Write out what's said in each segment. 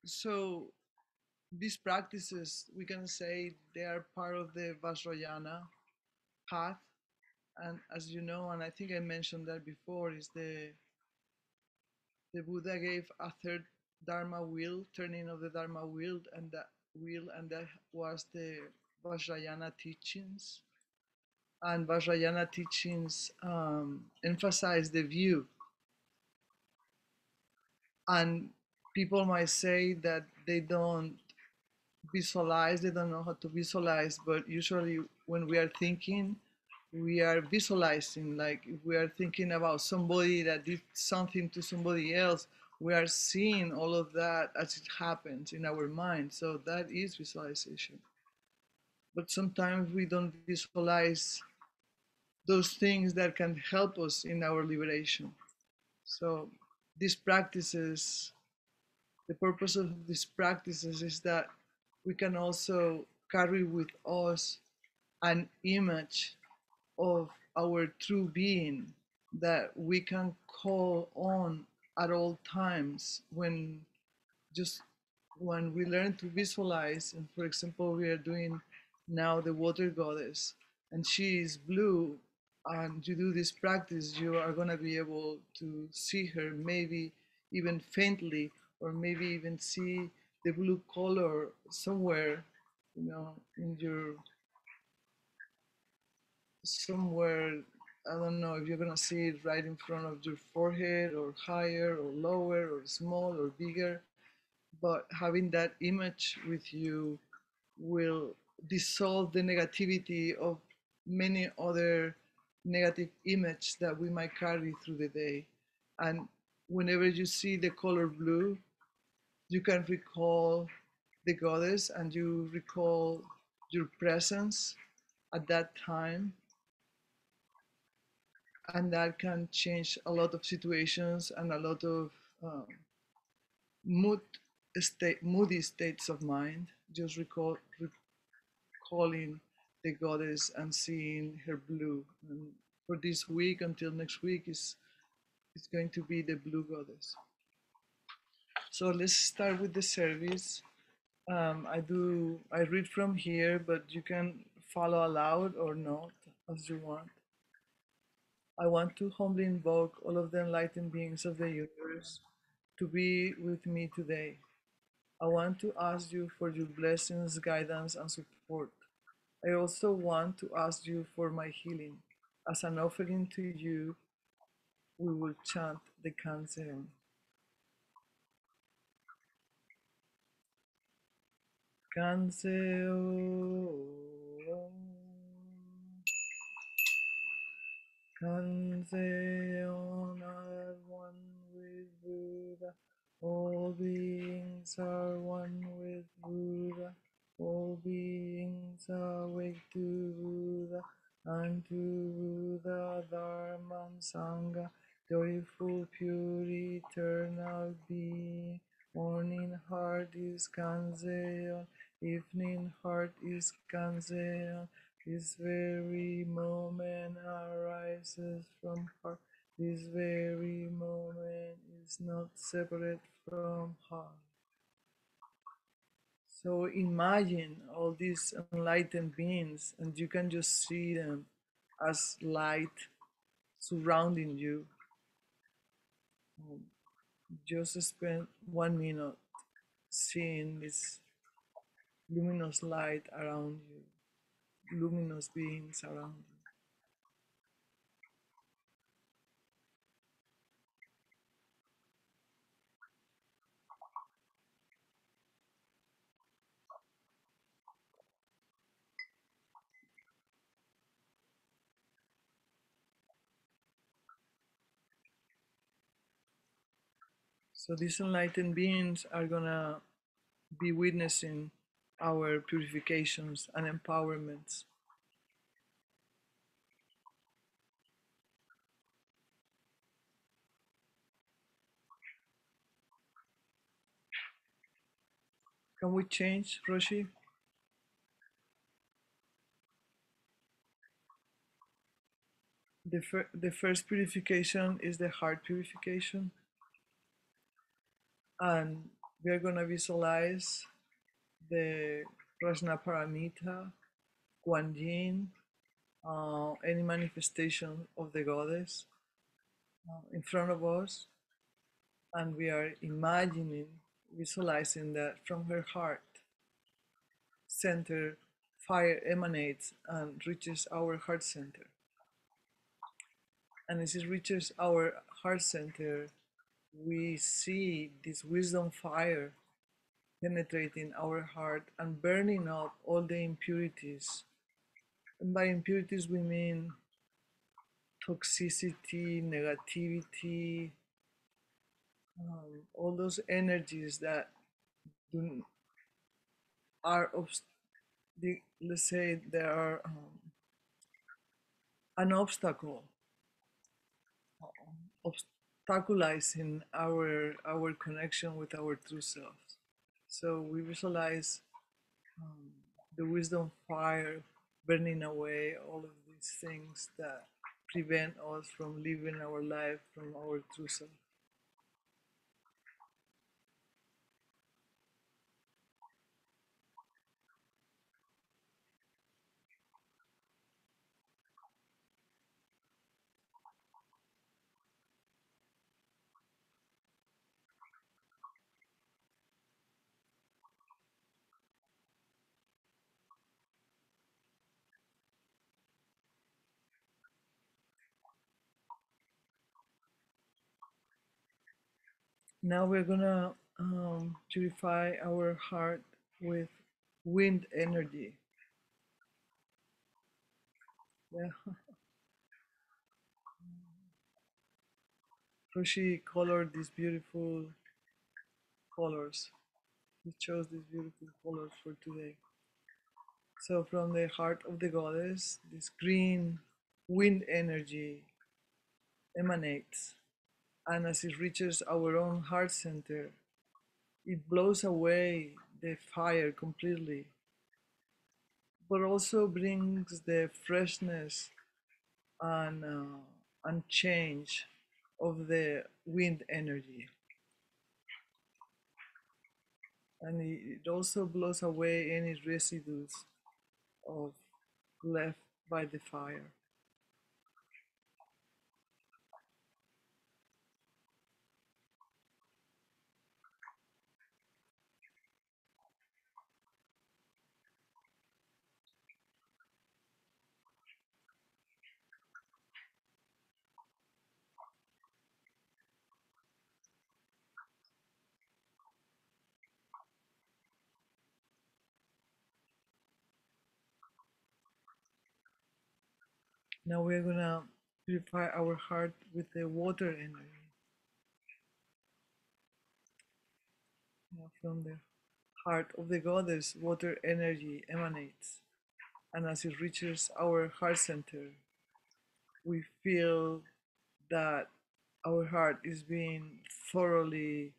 So these practices, we can say they are part of the Vajrayana path. And as you know, and I think I mentioned that before, is the Buddha gave a third Dharma wheel, turning of the Dharma wheel, and that was the Vajrayana teachings. And Vajrayana teachings emphasize the view. And people might say that they don't visualize, they don't know how to visualize, but usually when we are thinking, we are visualizing. Like if we are thinking about somebody that did something to somebody else, we are seeing all of that as it happens in our mind. So that is visualization. But sometimes we don't visualize those things that can help us in our liberation. So these practices, the purpose of these practices is that we can also carry with us an image of our true being that we can call on at all times just when we learn to visualize. And for example, we are doing now the water goddess, and she is blue, and you do this practice, you are going to be able to see her, maybe even faintly, or maybe even see the blue color somewhere, in your somewhere. I don't know if you're gonna see it right in front of your forehead, or higher, or lower, or small, or bigger. But having that image with you will dissolve the negativity of many other negative images that we might carry through the day. And whenever you see the color blue, you can recall the goddess, and you recall your presence at that time, and that can change a lot of situations and a lot of um, mood moody states of mind. Just recalling the goddess and seeing her blue. And for this week until next week is it's going to be the blue goddess. So let's start with the service. I read from here, but you can follow aloud or not as you want. I want to humbly invoke all of the enlightened beings of the universe to be with me today. I want to ask you for your blessings, guidance, and support. I also want to ask you for my healing. As an offering to you, we will chant the Kanzeon. Kanzeon. Kanzeon are one with Buddha. All beings are one with Buddha. All beings awake to Buddha, and to Buddha, Dharma, and Sangha, joyful, pure, eternal being. Morning heart is Kanzeon, evening heart is Kanzeon. This very moment arises from heart. This very moment is not separate from heart. So imagine all these enlightened beings, and you can just see them as light surrounding you. Just spend 1 minute seeing this luminous light around you, luminous beings around you. So these enlightened beings are gonna be witnessing our purifications and empowerments. Can we change, Roshi? The first purification is the heart purification. And We are going to visualize the Prajnaparamita, Kuan Yin, any manifestation of the goddess in front of us, and we are imagining, visualizing that from her heart center, fire emanates and reaches our heart center. And as it reaches our heart center, we see this wisdom fire penetrating our heart and burning up all the impurities. And by impurities, we mean toxicity, negativity, all those energies that do, are, let's say, they are an obstacle, obstaculizing our connection with our true self. So we visualize um, the wisdom fire burning away all of these things that prevent us from living our life from our true self. Now we're gonna purify our heart with wind energy. Yeah, so she colored these beautiful colors. He chose these beautiful colors for today. So from the heart of the goddess, this green wind energy emanates, and as it reaches our own heart center, it blows away the fire completely, but also brings the freshness and change of the wind energy. And it also blows away any residues of left by the fire. Now we're gonna purify our heart with the water energy. Now from the heart of the goddess, water energy emanates. And as it reaches our heart center, we feel that our heart is being thoroughly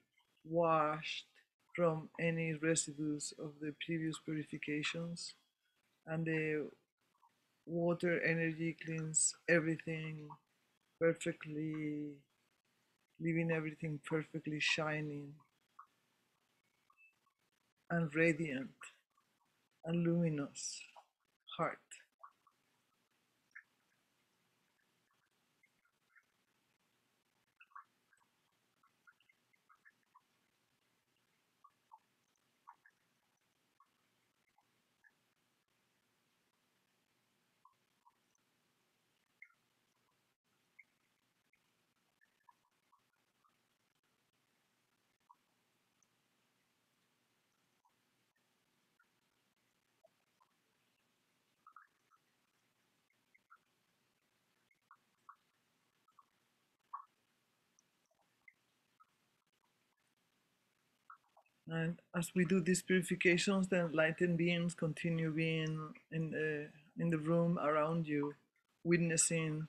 washed from any residues of the previous purifications, and the water energy cleans everything perfectly, leaving everything perfectly shining and radiant and luminous heart. And as we do these purifications, the enlightened beings continue being in the room around you, witnessing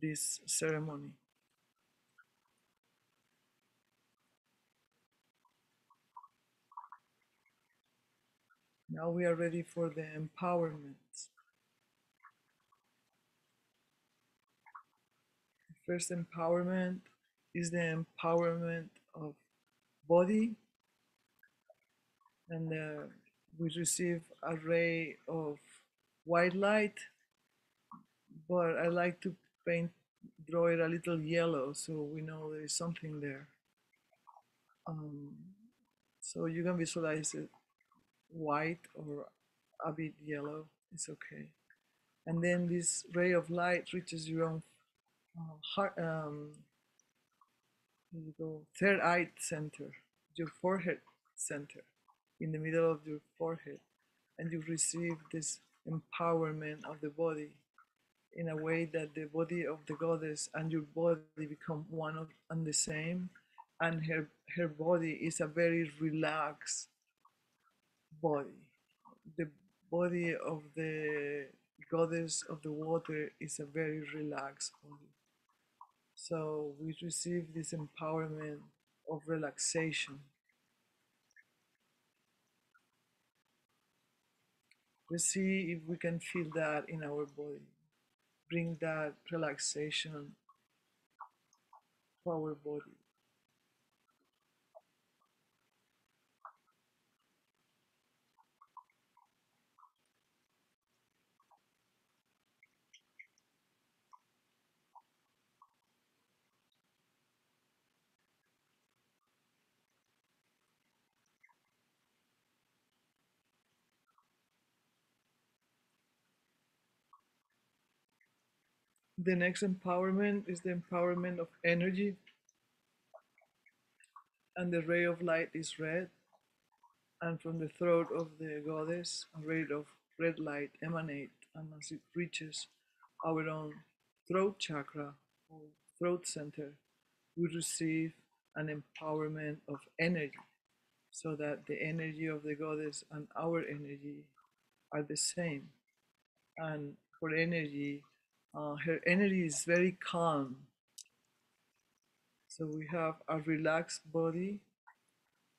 this ceremony. Now we are ready for the empowerment. The first empowerment is the empowerment of body, and we receive a ray of white light, but I like to paint, draw it a little yellow so we know there is something there. Um, so you can visualize it white or a bit yellow, it's okay. And then this ray of light reaches your own heart, here you go, third eye center, your forehead center, in the middle of your forehead, and you receive this empowerment of the body in a way that the body of the goddess and your body become one of and the same, and her body is a very relaxed body. The body of the goddess of the water is a very relaxed body. So we receive this empowerment of relaxation. Let's see if we can feel that in our body. Bring that relaxation to our body. The next empowerment is the empowerment of energy, and the ray of light is red. And from the throat of the goddess, a ray of red light emanates, and as it reaches our own throat chakra or throat center, we receive an empowerment of energy, so that the energy of the goddess and our energy are the same. And for energy, her energy is very calm. So we have a relaxed body,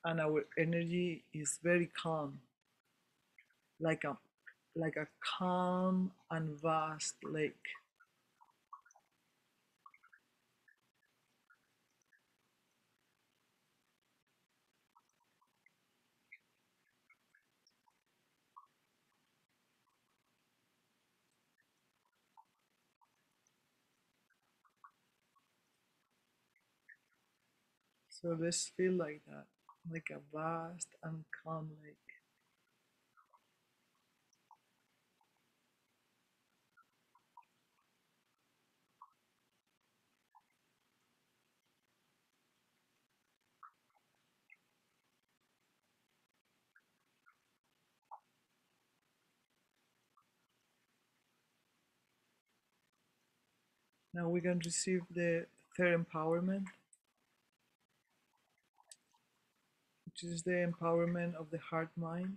and our energy is very calm, like a like a calm and vast lake. So let's feel like that, like a vast and calm lake. Now we can receive the third empowerment, which is the empowerment of the heart mind.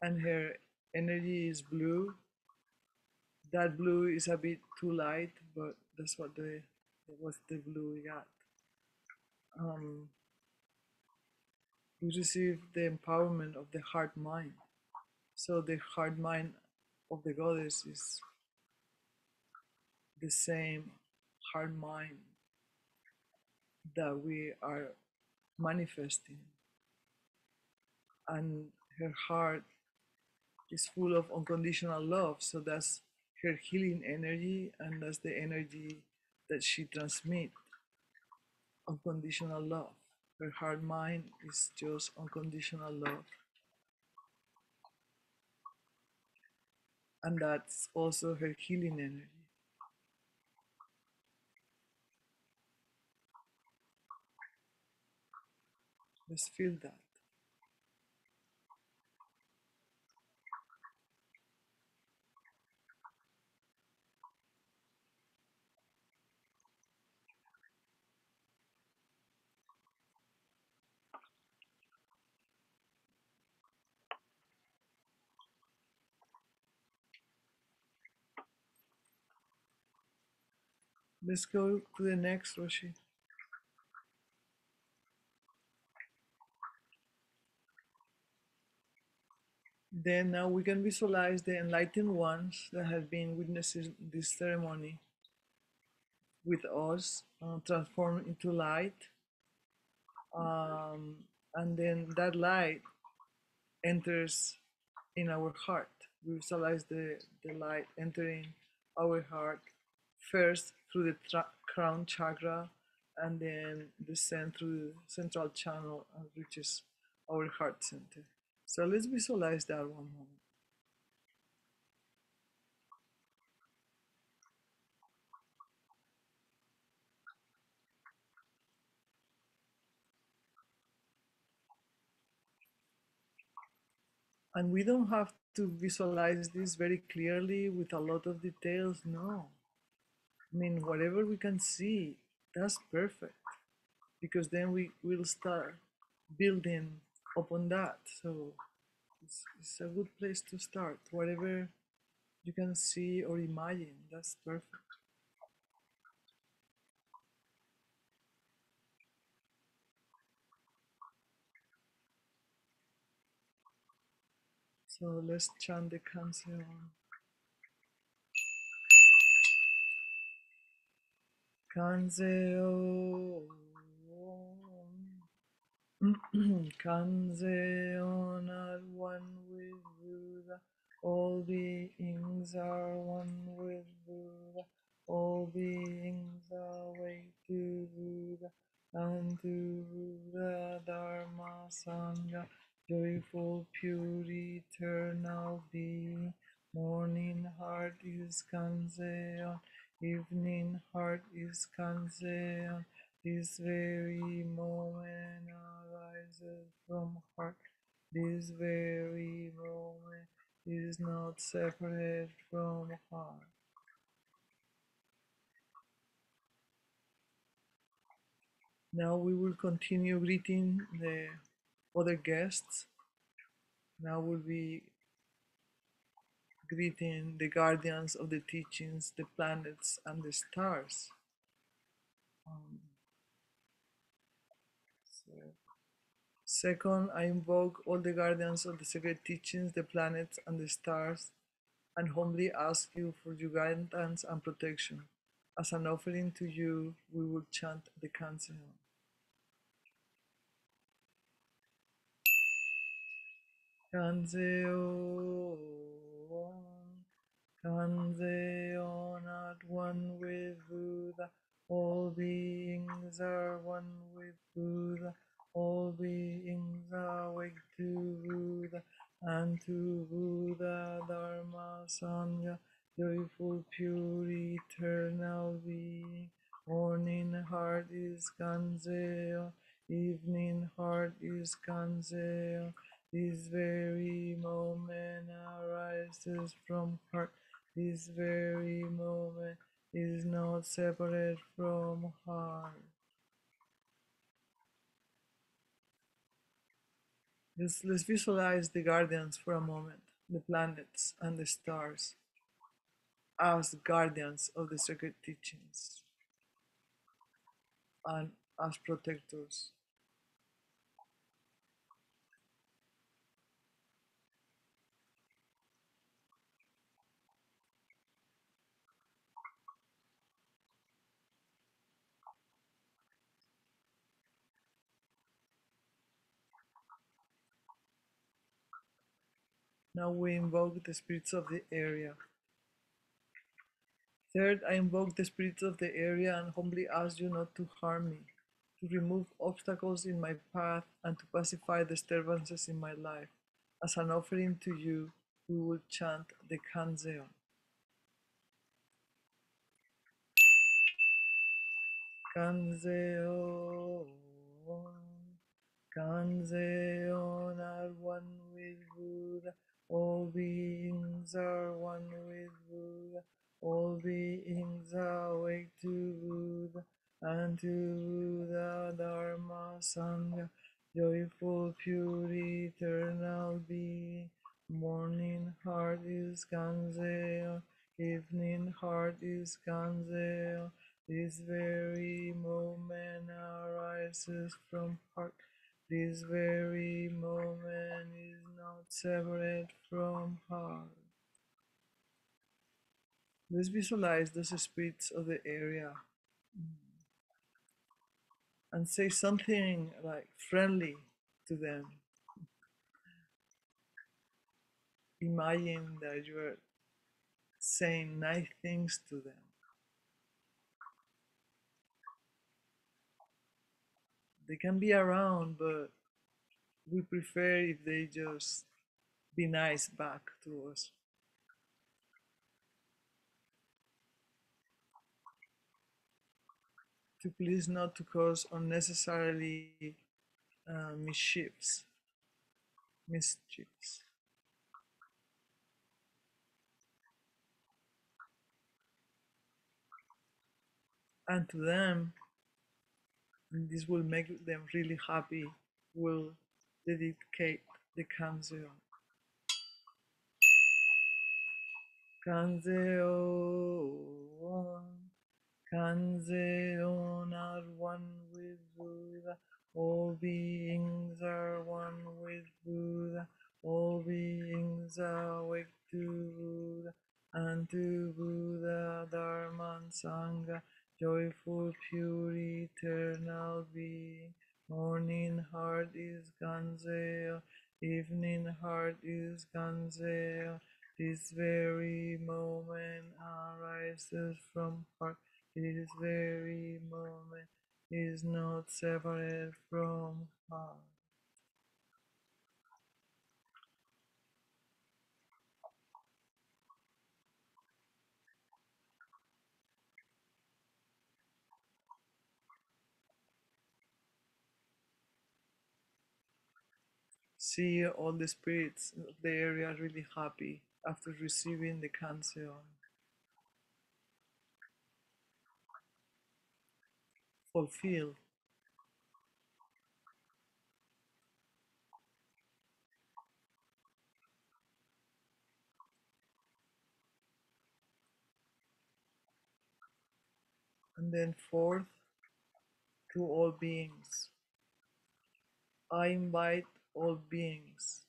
And her energy is blue. That blue is a bit too light, but that was the blue we got. Um, we receive the empowerment of the heart mind. So the heart mind of the goddess is the same heart mind that we are manifesting. And her heart is full of unconditional love. So that's her healing energy, and that's the energy that she transmits, unconditional love. Her heart mind is just unconditional love. And that's also her healing energy. Let's feel that. Let's go to the next, Roshi. Then now we can visualize the enlightened ones that have been witnessing this ceremony with us, transform into light. Um, and then that light enters in our heart. We visualize the light entering our heart first through the crown chakra and then descend through the central channel and reaches our heart center. So let's visualize that one moment. And we don't have to visualize this very clearly with a lot of details, no. I mean, whatever we can see, that's perfect because then we will start building upon that. So it's a good place to start. Whatever you can see or imagine, that's perfect. So let's chant the canción. Canción. Kanzeon are one with Buddha, all beings are one with Buddha, all beings are way to Buddha, and to Buddha, Dharma, Sangha, joyful, pure, eternal being. Morning heart is Kanzeon, evening heart is Kanzeon. This very moment arises from heart. This very moment is not separate from heart. Now we will continue greeting the other guests. Now we'll be greeting the guardians of the teachings, the planets, and the stars. Um, so Second, I invoke all the guardians of the sacred teachings, the planets, and the stars, and humbly ask you for your guidance and protection. As an offering to you, we will chant the Kanzeon. Kanzeon, Kanzeon at one with Buddha. All beings are one with Buddha. All beings are awake to Buddha and to Buddha, Dharma, Sangha, joyful, pure, eternal being. Morning heart is Kanzeon, evening heart is Kanzeon. This very moment arises from heart. This very moment is not separate from heart. Let's visualize the guardians for a moment, the planets and the stars, as guardians of the sacred teachings and as protectors. Now we invoke the spirits of the area. Third, I invoke the spirits of the area and humbly ask you not to harm me, to remove obstacles in my path, and to pacify disturbances in my life. As an offering to you, we will chant the Kanzeon. Kanzeon, Kanzeon are one with Buddha. All beings are one with Buddha. All beings are awake to Buddha and to Buddha, Dharma, Sangha, joyful, pure, eternal being. Morning heart is Kanzeon, evening heart is Kanzeon. This very moment arises from heart. This very moment is not separate from heart. Let's visualize those spirits of the area and say something like friendly to them. Imagine that you are saying nice things to them. They can be around, but we prefer if they just be nice back to us. To please not to cause unnecessarily mischiefs, mischiefs. And to them, and this will make them really happy, will dedicate the canción. Canción, canción are one with Buddha. All beings are one with Buddha. All beings awake to Buddha and to Buddha, Dharma and Sangha. Joyful, pure, eternal being. Morning heart is Ganzeo. Evening heart is Ganzeo. This very moment arises from heart. This very moment is not separate from heart. See all the spirits of the area really happy after receiving the cancer, fulfilled. And then fourth, to all beings. I invite all beings.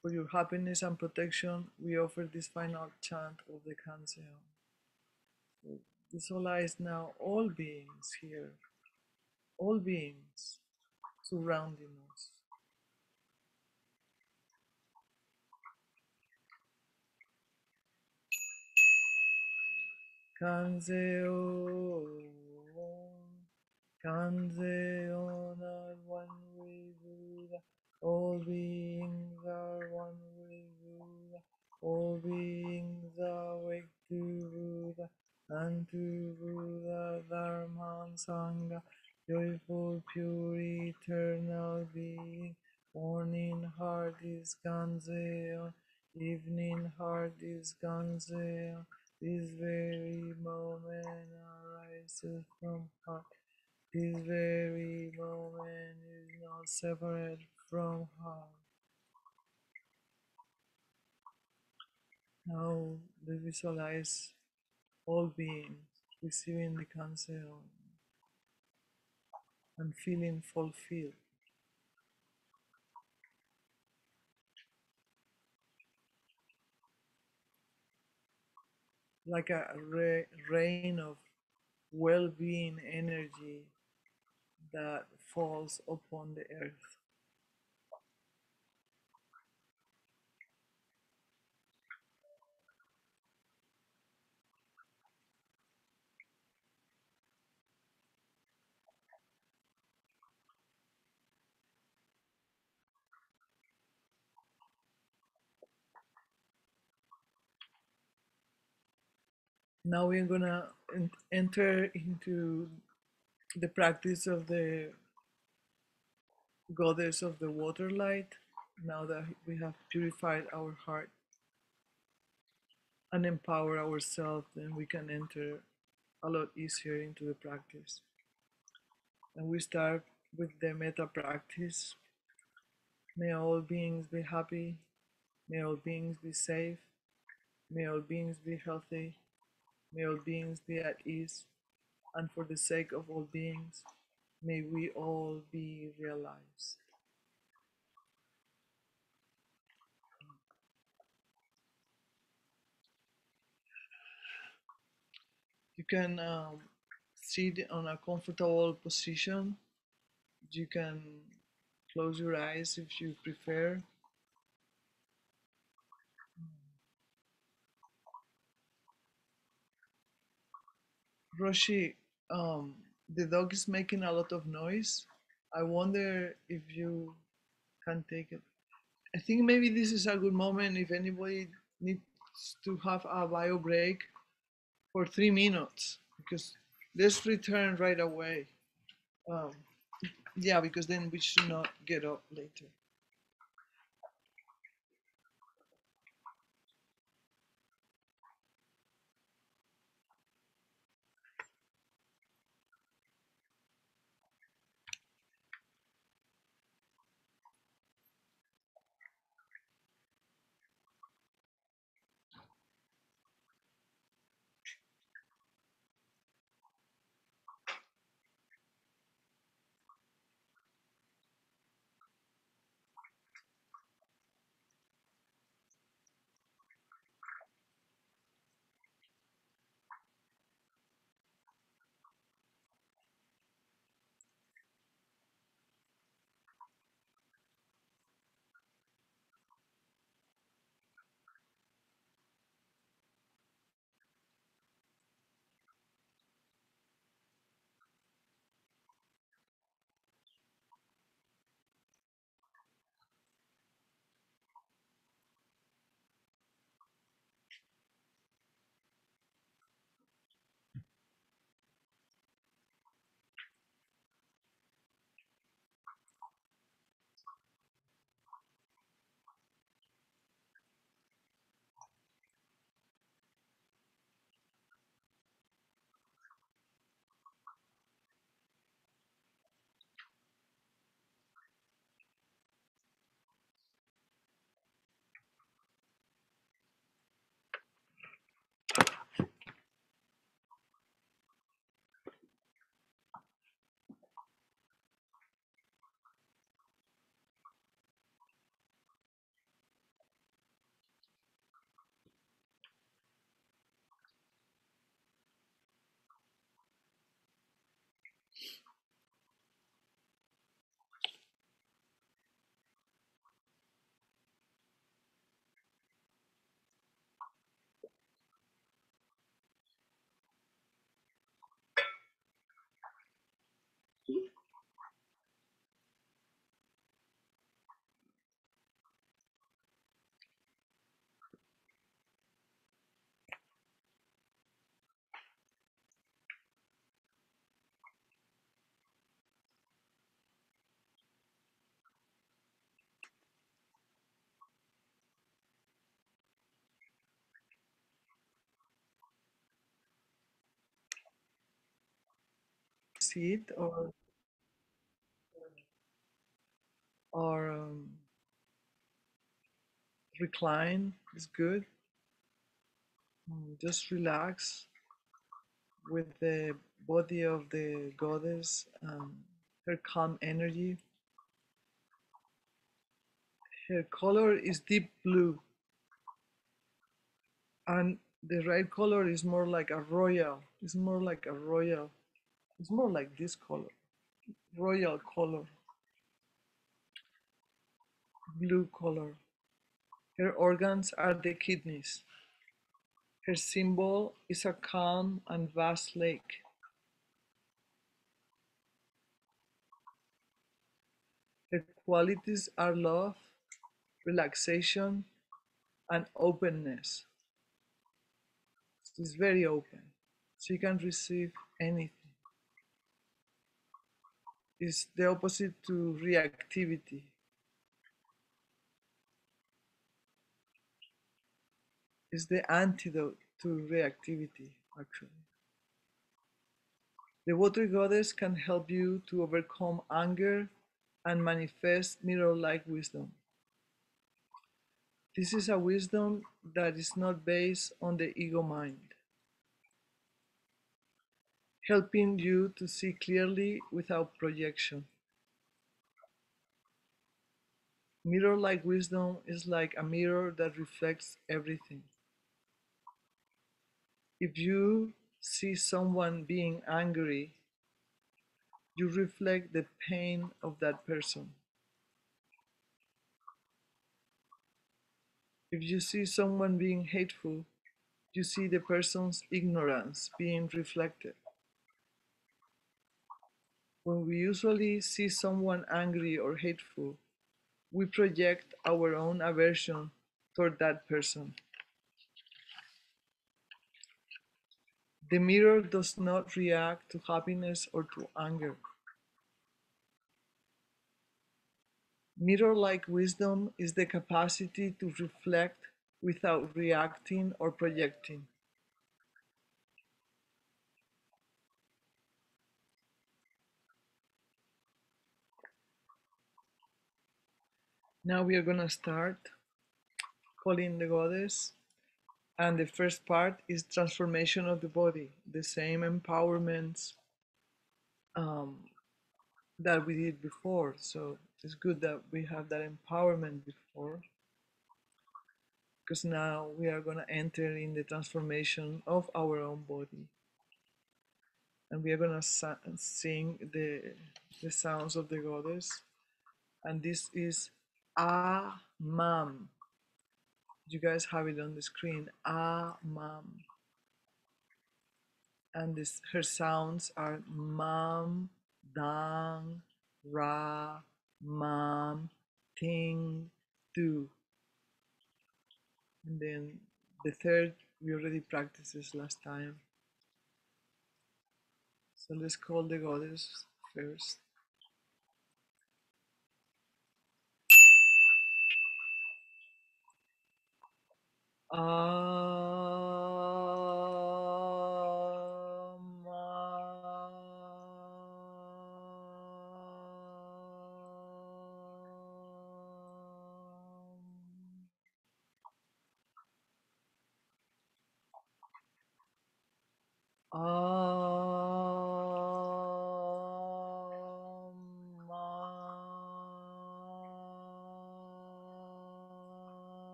For your happiness and protection, we offer this final chant of the cancer. So visualize now all beings here, all beings surrounding us. Kanzeo, Kanzeo, not one with Buddha. All beings are one with Buddha. All beings awake to Buddha and to Buddha, Dharma, and Sangha. Joyful, pure, eternal being. Morning heart is Kanzeo. Evening heart is Ganzeo. This very moment arises from heart. This very moment is not separate from heart. Now let's visualize all beings receiving the cancer and feeling fulfilled, like a rain of well-being energy that falls upon the earth. Now we're gonna enter into the practice of the goddess of the water light. Now that we have purified our heart and empower ourselves, then we can enter a lot easier into the practice. And we start with the metta practice. May all beings be happy. May all beings be safe. May all beings be healthy. May all beings be at ease. And for the sake of all beings, may we all be realized. You can sit on a comfortable position. You can close your eyes if you prefer. Roshi, the dog is making a lot of noise. I wonder if you can take it. I think maybe this is a good moment if anybody needs to have a bio break for 3 minutes, because let's return right away. Um, yeah, because then we should not get up later. Sit or recline is good. Just relax with the body of the goddess, her calm energy. Her color is deep blue, and the right color is more like a royal. It's more like a royal. It's more like this color, royal color, blue color. Her organs are the kidneys. Her symbol is a calm and vast lake. Her qualities are love, relaxation, and openness. She's very open. She can receive anything. It's the opposite to reactivity. It's the antidote to reactivity, actually. The water goddess can help you to overcome anger and manifest mirror like wisdom. This is a wisdom that is not based on the ego mind, helping you to see clearly without projection. Mirror like wisdom is like a mirror that reflects everything. If you see someone being angry, you reflect the pain of that person. If you see someone being hateful, you see the person's ignorance being reflected. When we usually see someone angry or hateful, we project our own aversion toward that person. The mirror does not react to happiness or to anger. Mirror-like wisdom is the capacity to reflect without reacting or projecting. Now we are going to start calling the goddess, and the first part is transformation of the body, the same empowerments um, that we did before. So it's good that we have that empowerment before, because now we are going to enter in the transformation of our own body, and we are going to sing the sounds of the goddess. And this is Ah Mam. You guys have it on the screen. Ah Mam. And her sounds are Mam, Dang, Ra, Mam, Ting, Du. And then the third we already practiced this last time. So let's call the goddess first.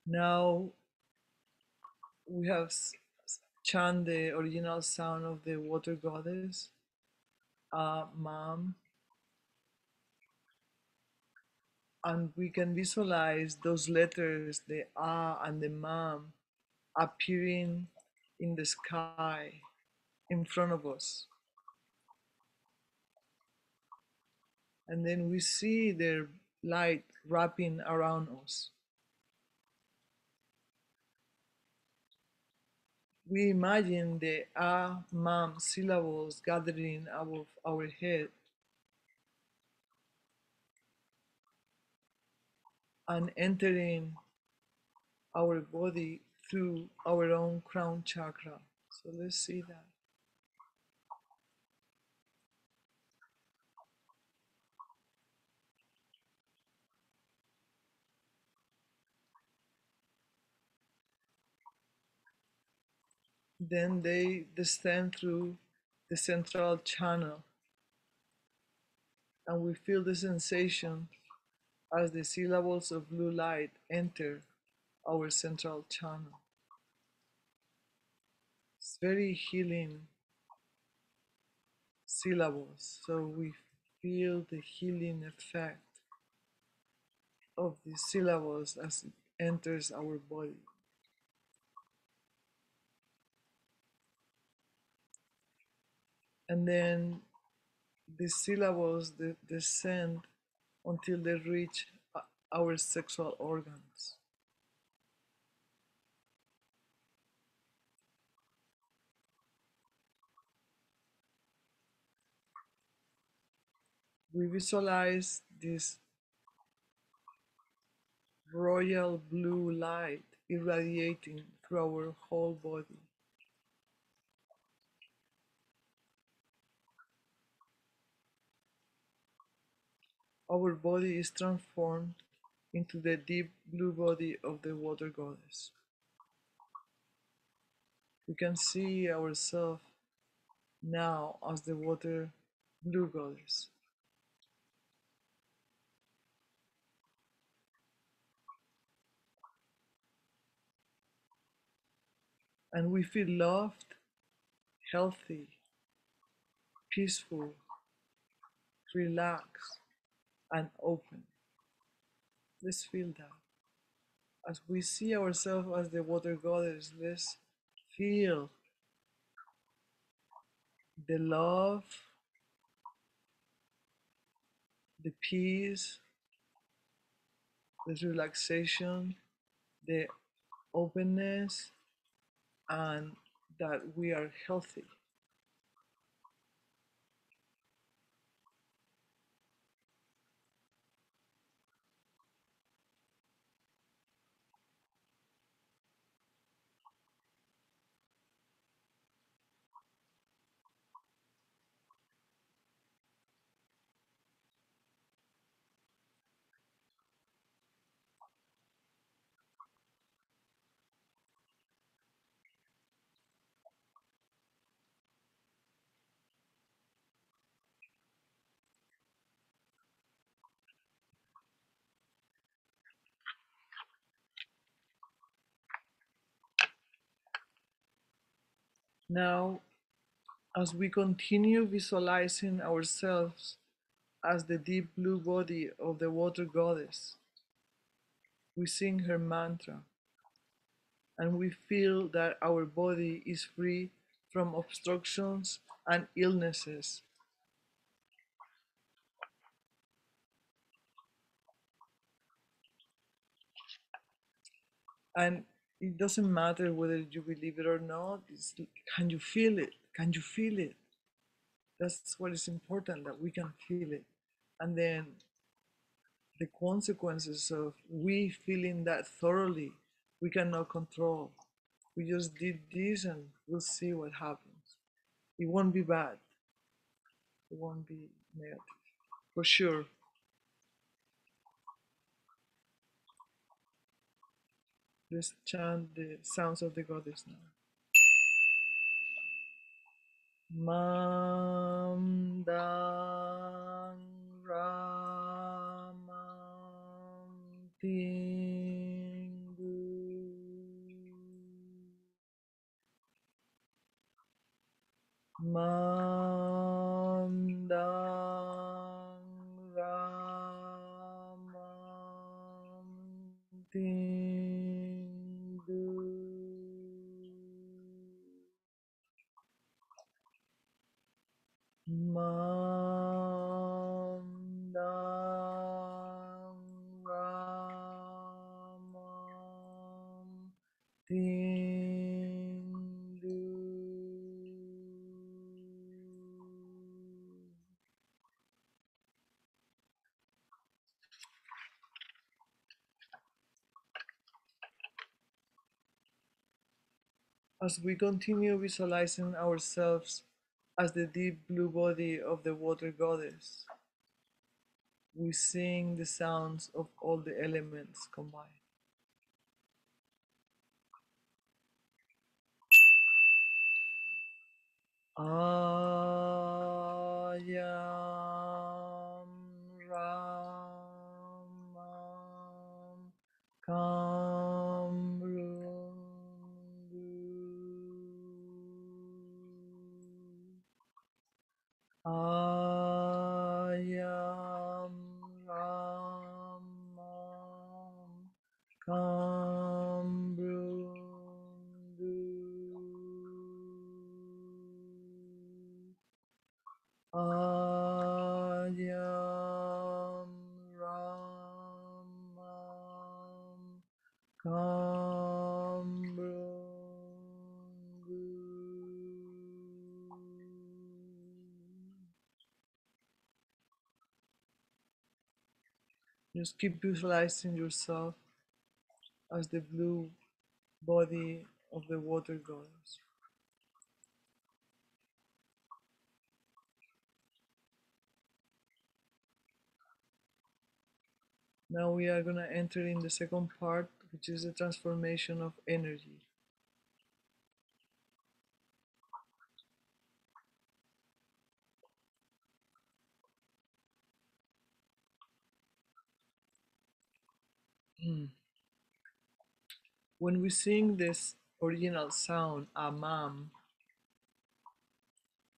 Now we have chant the original sound of the water goddess, Mam, and we can visualize those letters, the and the Mam, appearing in the sky in front of us. And then we see their light wrapping around us. We imagine the Mam syllables gathering above our head and entering our body through our own crown chakra. So let's see that. Then they descend through the central channel, and we feel the sensation as the syllables of blue light enter our central channel. It's very healing syllables, so we feel the healing effect of the syllables as it enters our body. And then the syllables descend until they reach our sexual organs. We visualize this royal blue light irradiating through our whole body. Our body is transformed into the deep blue body of the water goddess. We can see ourselves now as the water blue goddess. And we feel loved, healthy, peaceful, relaxed, and open. Let's feel that. As we see ourselves as the water goddess, let's feel the love, the peace, the relaxation, the openness, and that we are healthy. Now, as we continue visualizing ourselves as the deep blue body of the water goddess, we sing her mantra and we feel that our body is free from obstructions and illnesses. And it doesn't matter whether you believe it or not, can you feel it? Can you feel it? That's what is important, that we can feel it. And then the consequences of we feeling that thoroughly, we cannot control. We just did this and we'll see what happens. It won't be bad, it won't be negative, for sure. Let's chant the sounds of the goddess now. Mam dang ramam tingu. Mam dang ramam tingu. Mam dang ramam tindu. As we continue visualizing ourselves as the deep blue body of the water goddess, we sing the sounds of all the elements combined. Ayam Ramam Kamrundu. Ayam Ramam Kamrundu. Ayam Ramam Kamrundu. Just keep visualizing yourself as the blue body of the water goddess. Now we are going to enter in the second part, which is the transformation of energy. Mm. When we sing this original sound, Amam,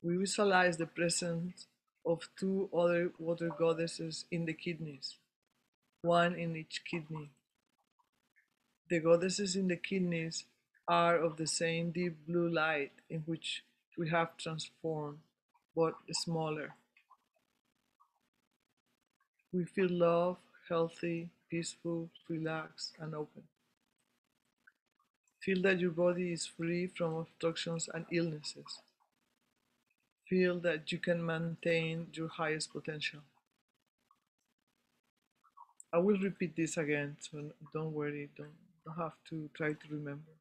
we visualize the presence of two other water goddesses in the kidneys, one in each kidney. The goddesses in the kidneys are of the same deep blue light in which we have transformed, but smaller. We feel love, healthy, peaceful, relaxed, and open. Feel that your body is free from obstructions and illnesses. Feel that you can maintain your highest potential. I will repeat this again, so don't worry, don't have to try to remember.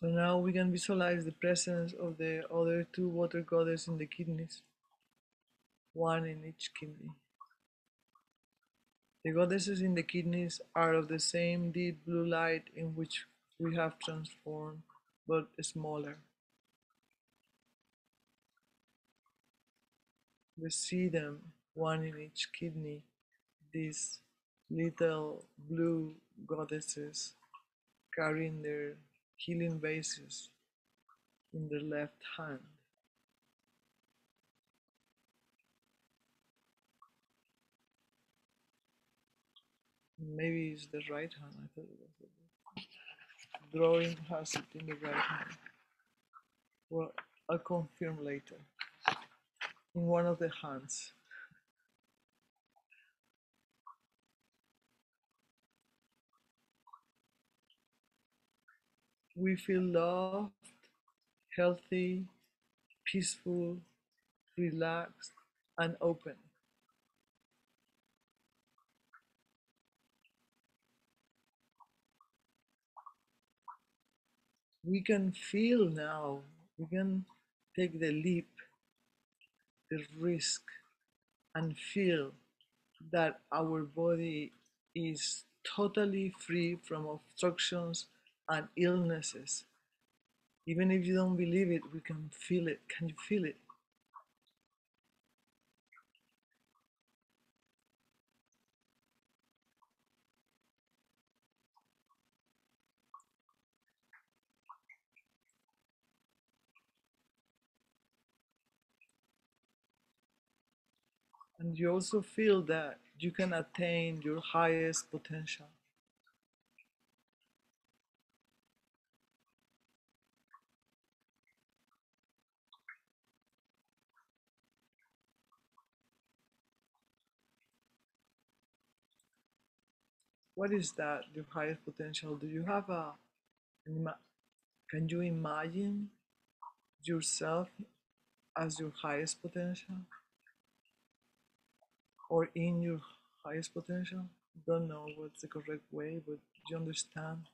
So now we can visualize the presence of the other two water goddesses in the kidneys, one in each kidney. The goddesses in the kidneys are of the same deep blue light in which we have transformed, but smaller. We see them, one in each kidney, these little blue goddesses carrying their healing vases in their left hand. Maybe it's the right hand. I thought it was the drawing has it in the right hand. Well, I'll confirm later. In one of the hands. We feel loved, healthy, peaceful, relaxed, and open. We can feel now, we can take the leap, the risk, and feel that our body is totally free from obstructions and illnesses. Even if you don't believe it, we can feel it. Can you feel it? And you also feel that you can attain your highest potential. What is that, your highest potential? Do you have can you imagine yourself as your highest potential or in your highest potential? Don't know what's the correct way, but you understand.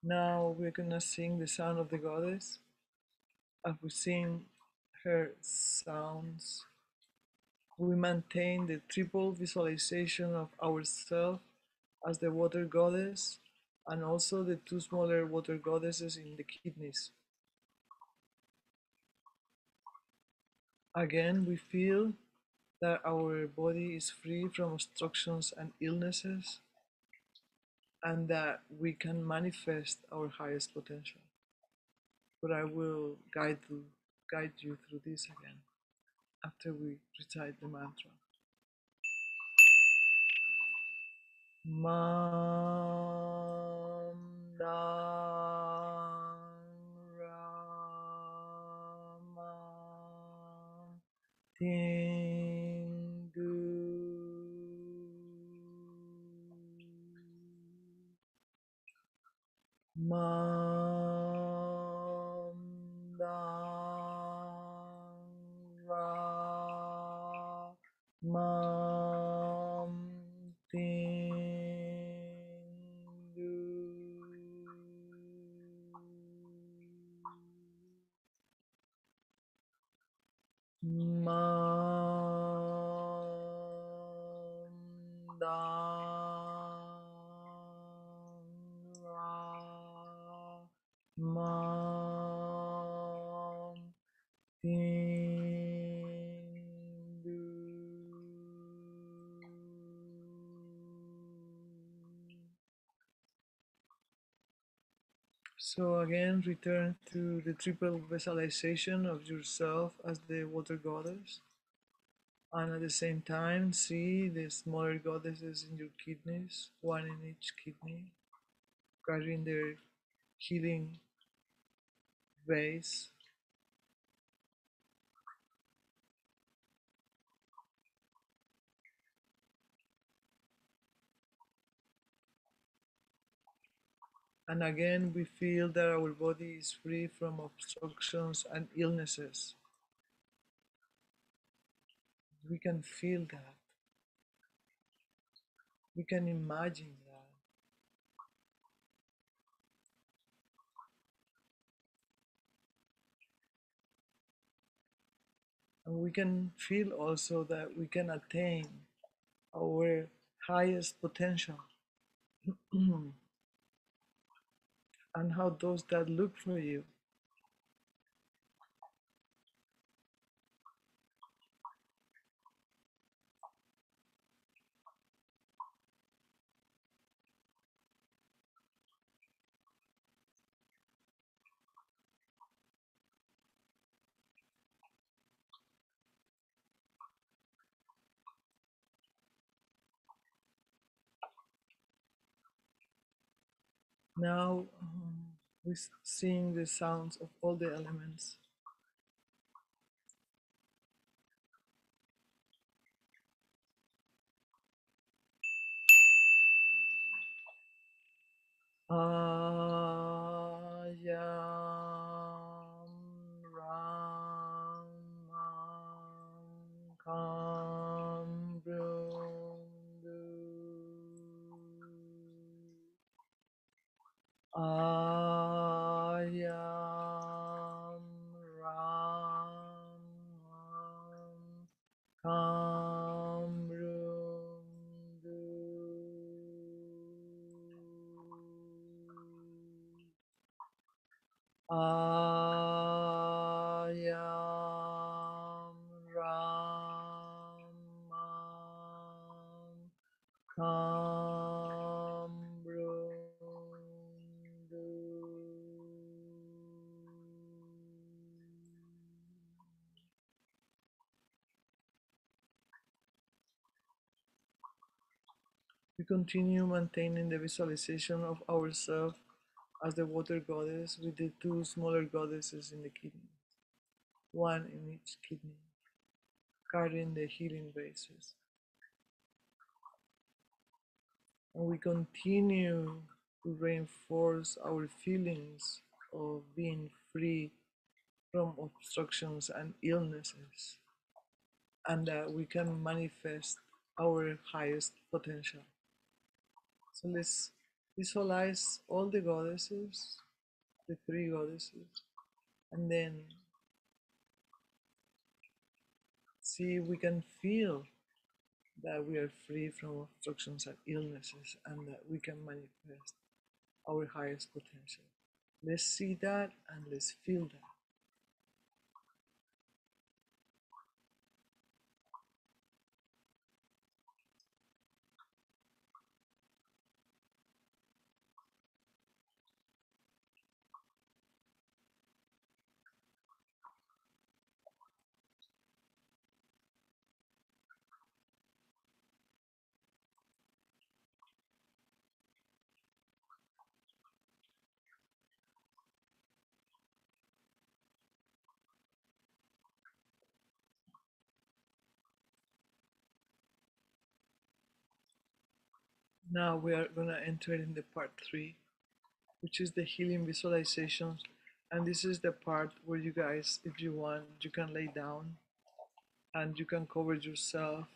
Now we're gonna sing the sound of the goddess. As we sing her sounds, we maintain the triple visualization of ourselves as the water goddess and also the two smaller water goddesses in the kidneys. Again, we feel that our body is free from obstructions and illnesses, and that we can manifest our highest potential. But I will guide you through this again after we recite the mantra. Mam Dang Rama Ting Du Mam Dang Rama Ting Du So again, return to the triple visualization of yourself as the water goddess. And at the same time, see the smaller goddesses in your kidneys, one in each kidney, carrying their healing vase. And again, we feel that our body is free from obstructions and illnesses. We can feel that. We can imagine that. And we can feel also that we can attain our highest potential. And how does that look for you? Now we sing the sounds of all the elements. Ayam Ramam Kambrundu Ayam Ramam Kambrundu Ayam Ramam Kambrundu We continue maintaining the visualization of ourselves as the water goddess with the two smaller goddesses in the kidney, one in each kidney, carrying the healing vases. And we continue to reinforce our feelings of being free from obstructions and illnesses, and that we can manifest our highest potential. So let's visualize all the goddesses, the three goddesses, and then see if we can feel that we are free from obstructions and illnesses and that we can manifest our highest potential. Let's see that and let's feel that. Now we are going to enter in the part 3, which is the healing visualizations. And this is the part where you guys, if you want, you can lay down and you can cover yourself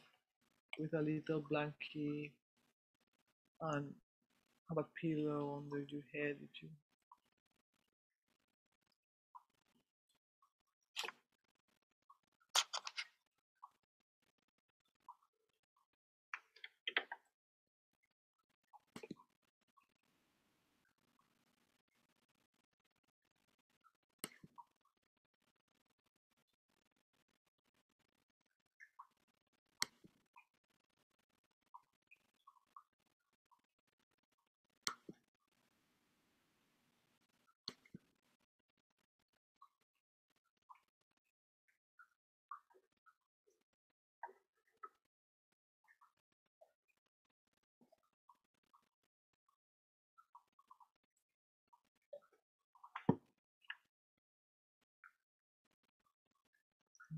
with a little blanket and have a pillow under your head if you.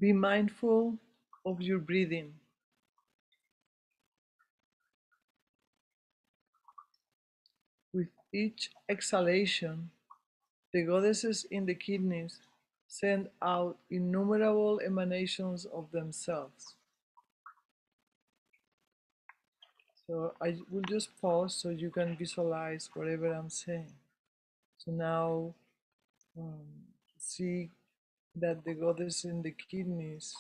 Be mindful of your breathing. With each exhalation, the goddesses in the kidneys send out innumerable emanations of themselves. So I will just pause so you can visualize whatever I'm saying. So now um, see that the goddess in the kidneys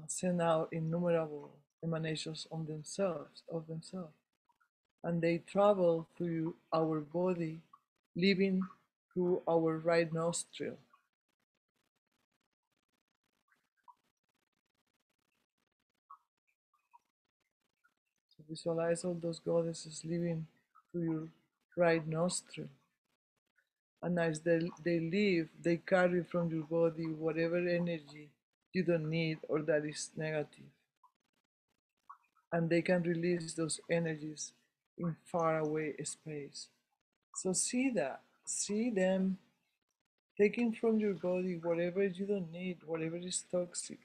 send out innumerable emanations of themselves, and they travel through our body, living through our right nostril. So visualize all those goddesses living through your right nostril. And as they leave, they carry from your body whatever energy you don't need or that is negative. And they can release those energies in far away space. So see that. See them taking from your body whatever you don't need, whatever is toxic,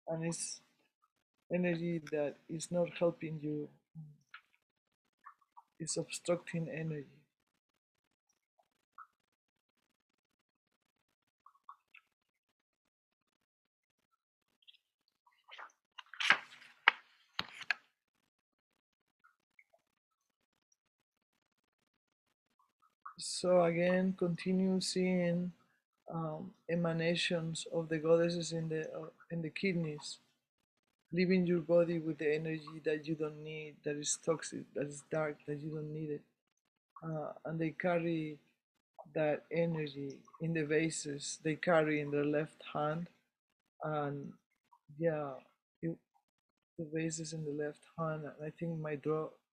and it's energy that is not helping you, is obstructing energy. So again, continue seeing emanations of the goddesses in the kidneys, leaving your body with the energy that you don't need, that is toxic, that is dark, that you don't need it, and they carry that energy in the vases they carry in their left hand, and yeah, it, the vases in the left hand, and I think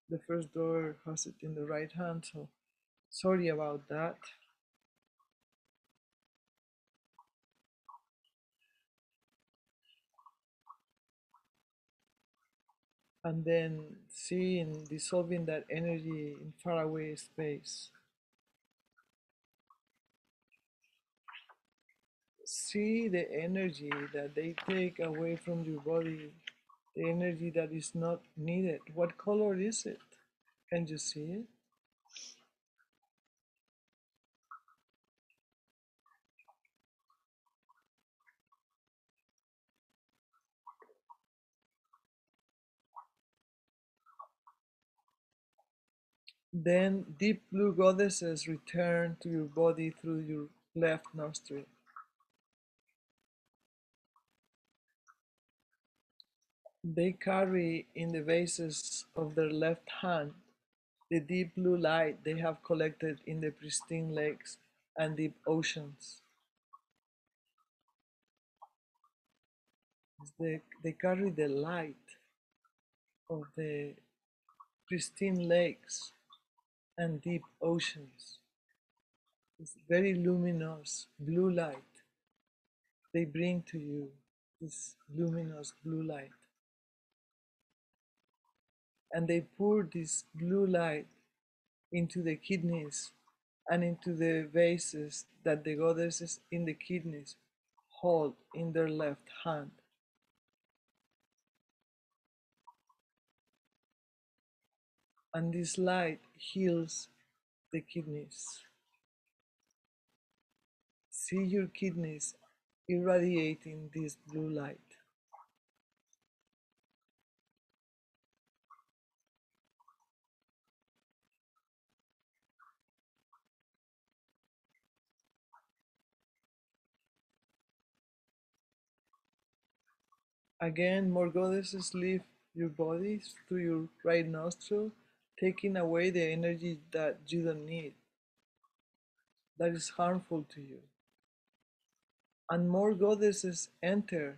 the first drawer has it in the right hand. So sorry about that. And then seeing dissolving that energy in faraway space. See the energy that they take away from your body, the energy that is not needed. What color is it? Can you see it? Then deep blue goddesses return to your body through your left nostril. They carry in the vases of their left hand the deep blue light they have collected in the pristine lakes and deep oceans. They carry the light of the pristine lakes and deep oceans. It's very luminous blue light they bring to you, this luminous blue light. And they pour this blue light into the kidneys and into the vases that the goddesses in the kidneys hold in their left hand. and this light heals the kidneys. See your kidneys irradiating this blue light. Again, more goddesses leave your body through your right nostril, taking away the energy that you don't need, that is harmful to you. And more goddesses enter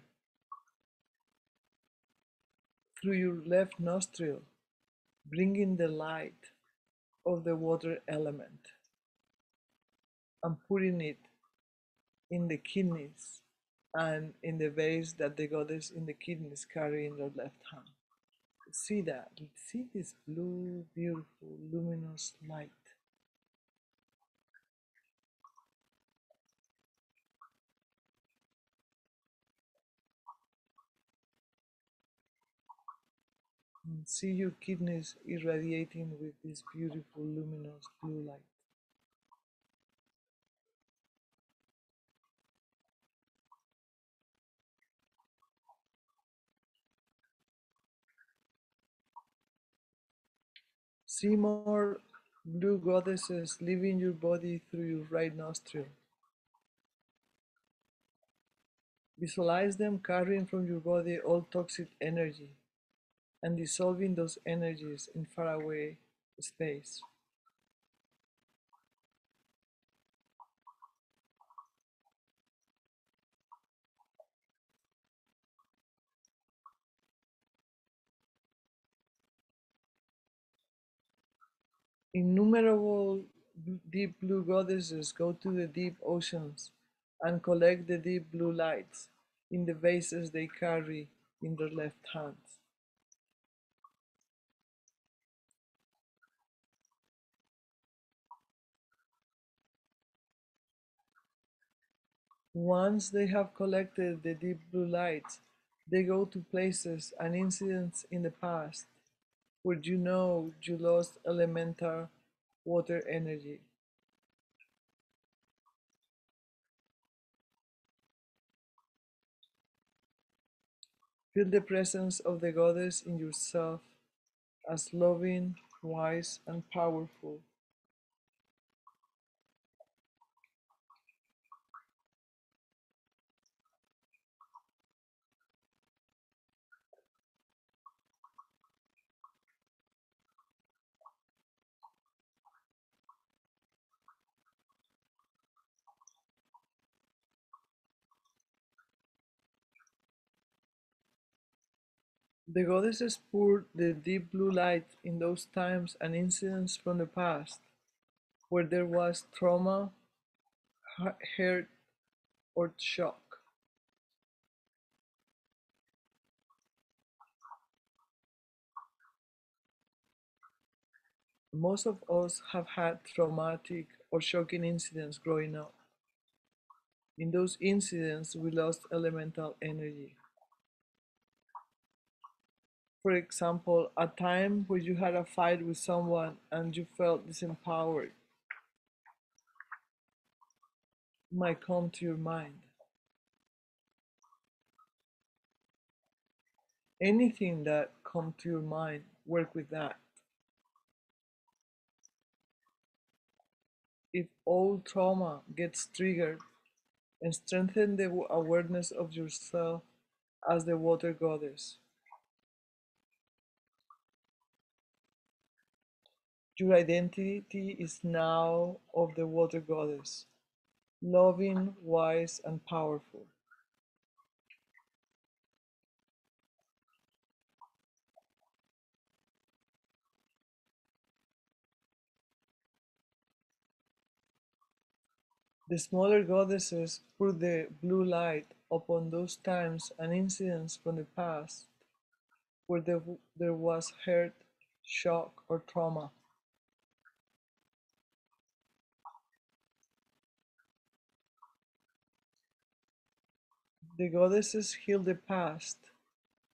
through your left nostril, bringing the light of the water element and putting it in the kidneys and in the vase that the goddess in the kidneys carry in their left hand. See that. See this blue, beautiful, luminous light. And see your kidneys irradiating with this beautiful, luminous blue light. See more blue goddesses leaving your body through your right nostril. Visualize them carrying from your body all toxic energy and dissolving those energies in faraway space. Innumerable deep blue goddesses go to the deep oceans and collect the deep blue lights in the vases they carry in their left hands. Once they have collected the deep blue lights, they go to places and incidents in the past where you know you lost elemental water energy. Feel the presence of the goddess in yourself as loving, wise, and powerful. The goddesses poured the deep blue light in those times and incidents from the past where there was trauma, hurt, or shock. Most of us have had traumatic or shocking incidents growing up. In those incidents, we lost elemental energy. For example, a time where you had a fight with someone and you felt disempowered might come to your mind. Anything that come to your mind, work with that. If old trauma gets triggered, and strengthen the awareness of yourself as the water goddess. Your identity is now of the water goddess, loving, wise, and powerful. The smaller goddesses put the blue light upon those times and incidents from the past where there was hurt, shock, or trauma. The goddesses heal the past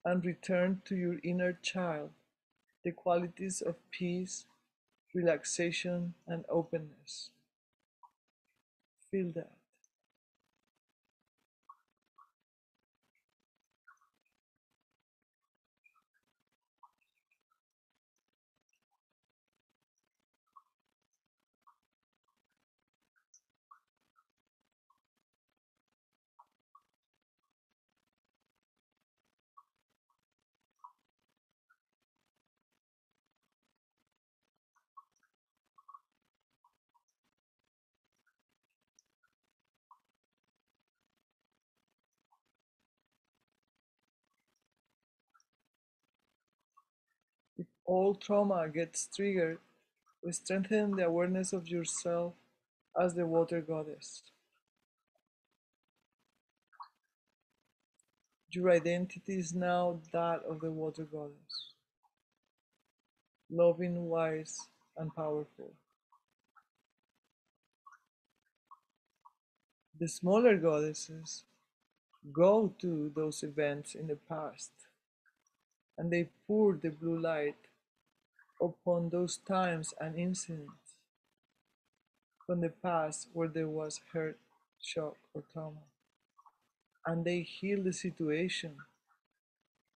and return to your inner child the qualities of peace, relaxation, and openness. Feel that. If all trauma gets triggered, strengthen the awareness of yourself as the water goddess. Your identity is now that of the water goddess, loving, wise, and powerful. The smaller goddesses go to those events in the past and they pour the blue light upon those times and incidents from the past where there was hurt, shock, or trauma. And they heal the situation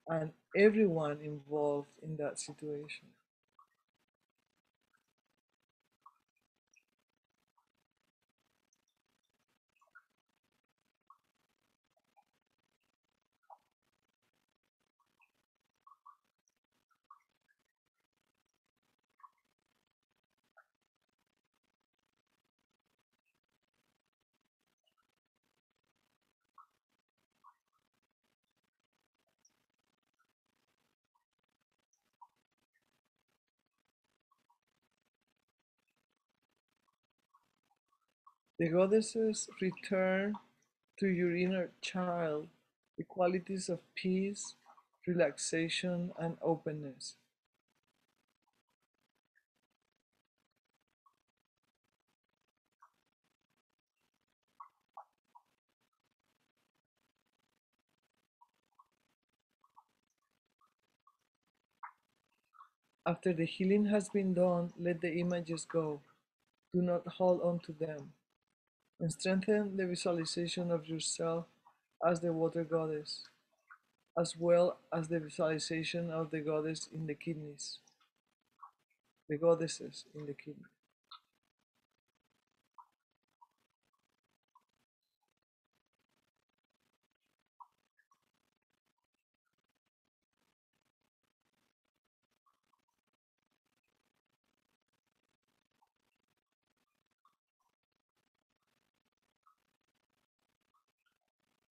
and everyone involved in that situation. The goddesses return to your inner child the qualities of peace, relaxation, and openness. After the healing has been done, let the images go. Do not hold on to them. And strengthen the visualization of yourself as the water goddess, as well as the visualization of the goddess in the kidneys, the goddesses in the kidneys.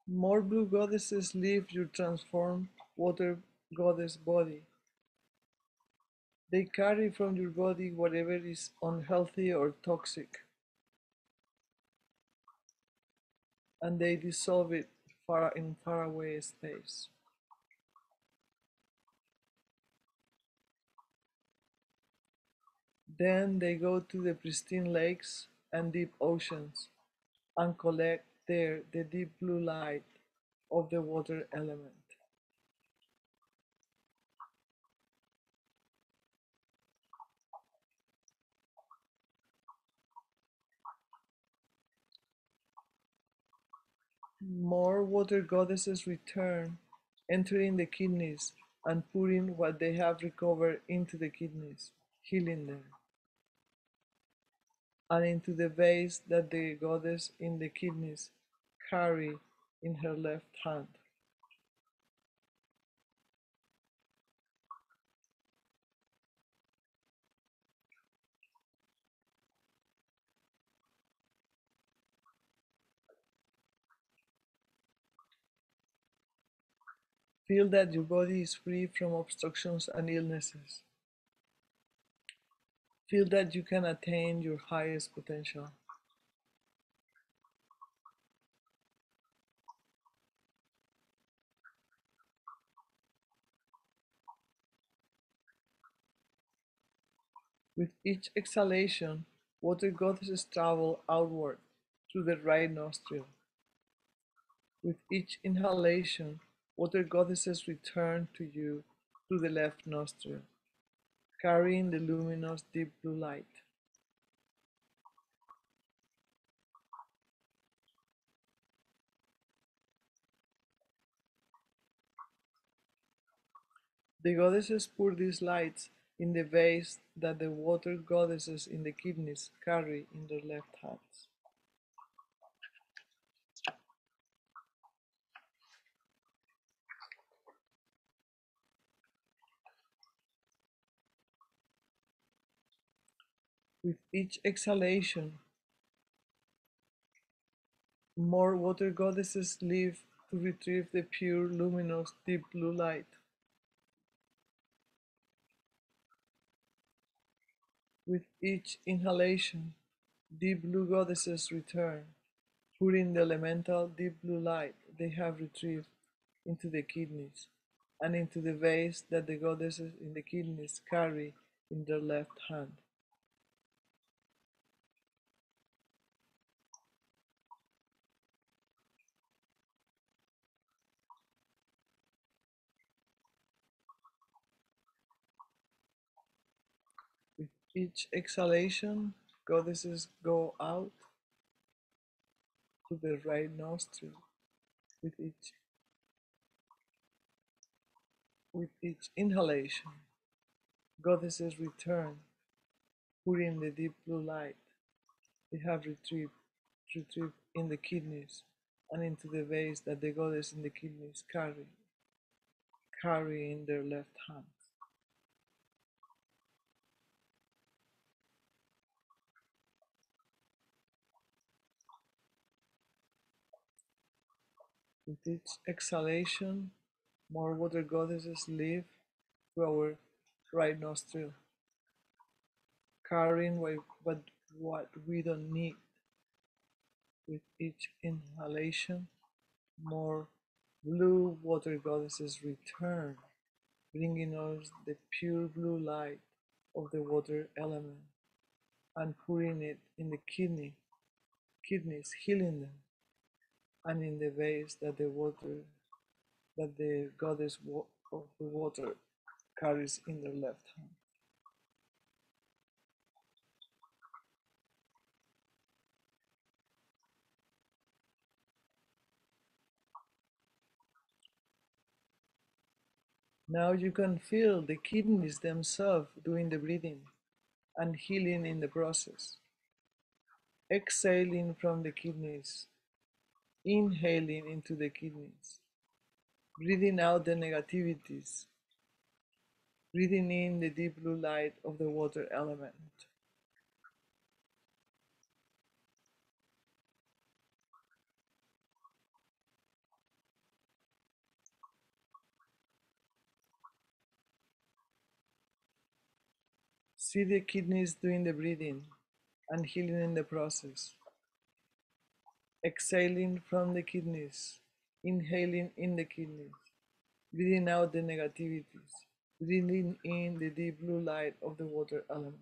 More blue goddesses leave your transformed water goddess body. They carry from your body whatever is unhealthy or toxic, and they dissolve it far in faraway space. Then they go to the pristine lakes and deep oceans and collect there the deep blue light of the water element. More water goddesses return, entering the kidneys and pouring what they have recovered into the kidneys, healing them, and into the vase that the goddess in the kidneys carry in her left hand. Feel that your body is free from obstructions and illnesses. Feel that you can attain your highest potential. With each exhalation, water goddesses travel outward through the right nostril. With each inhalation, water goddesses return to you through the left nostril. carrying the luminous deep blue light. The goddesses pour these lights in the vase that the water goddesses in the kidneys carry in their left hands. With each exhalation, more water goddesses leave to retrieve the pure, luminous, deep blue light. With each inhalation, deep blue goddesses return, pouring the elemental deep blue light they have retrieved into the kidneys and into the vase that the goddesses in the kidneys carry in their left hand. With each exhalation, goddesses go out to the right nostril. With each inhalation, goddesses return, pouring the deep blue light they have retrieved in the kidneys and into the vase that the goddess in the kidneys carry in their left hand. With each exhalation, more water goddesses leave through our right nostril, carrying what we don't need. With each inhalation, more blue water goddesses return, bringing us the pure blue light of the water element and pouring it in the kidneys, healing them, and in the vase that the goddess of the water carries in their left hand. Now you can feel the kidneys themselves doing the breathing and healing in the process. Exhaling from the kidneys, inhaling into the kidneys, breathing out the negativities, breathing in the deep blue light of the water element. See the kidneys doing the breathing and healing in the process. Exhaling from the kidneys, inhaling in the kidneys, breathing out the negativities, breathing in the deep blue light of the water element.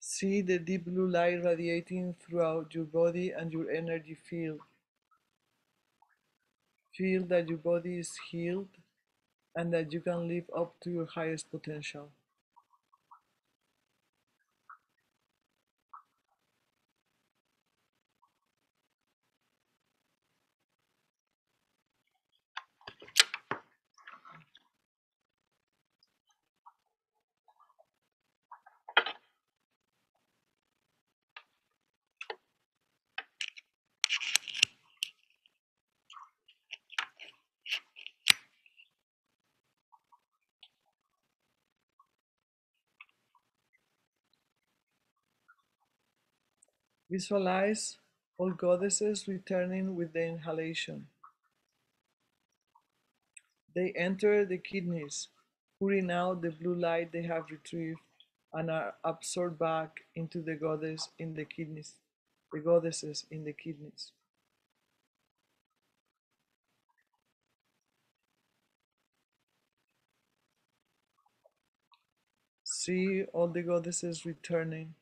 See the deep blue light radiating throughout your body and your energy field. Feel that your body is healed and that you can live up to your highest potential. Visualize all goddesses returning with the inhalation. They enter the kidneys, pouring out the blue light they have retrieved and are absorbed back into the goddess in the kidneys, the goddesses in the kidneys. see all the goddesses returning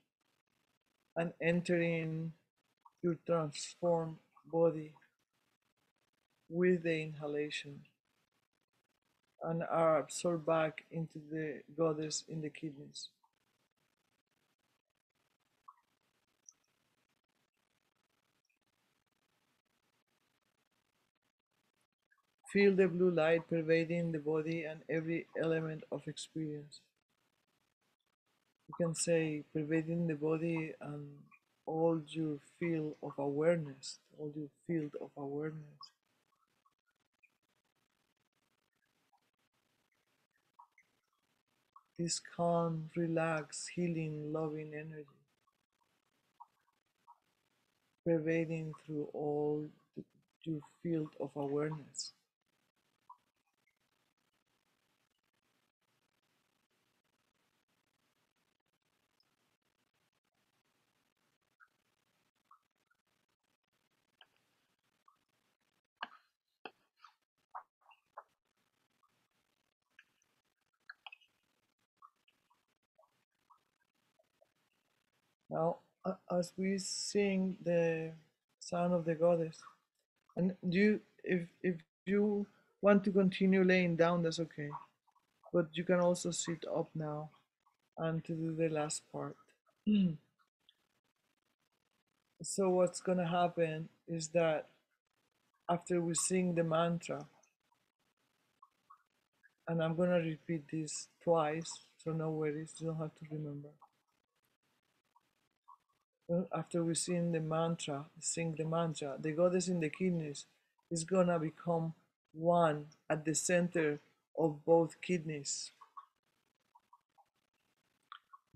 and entering your transformed body with the inhalation and are absorbed back into the goddess in the kidneys. Feel the blue light pervading the body and every element of experience. You can say pervading the body and all your field of awareness, all your field of awareness. This calm, relaxed, healing, loving energy pervading through all your field of awareness. Now, as we sing the sound of the goddess, and if you want to continue laying down, that's okay. But you can also sit up now and to do the last part. So what's gonna happen is that after we sing the mantra, and I'm gonna repeat this twice, so no worries, you don't have to remember. After we sing the mantra, the goddess in the kidneys is gonna become one at the center of both kidneys.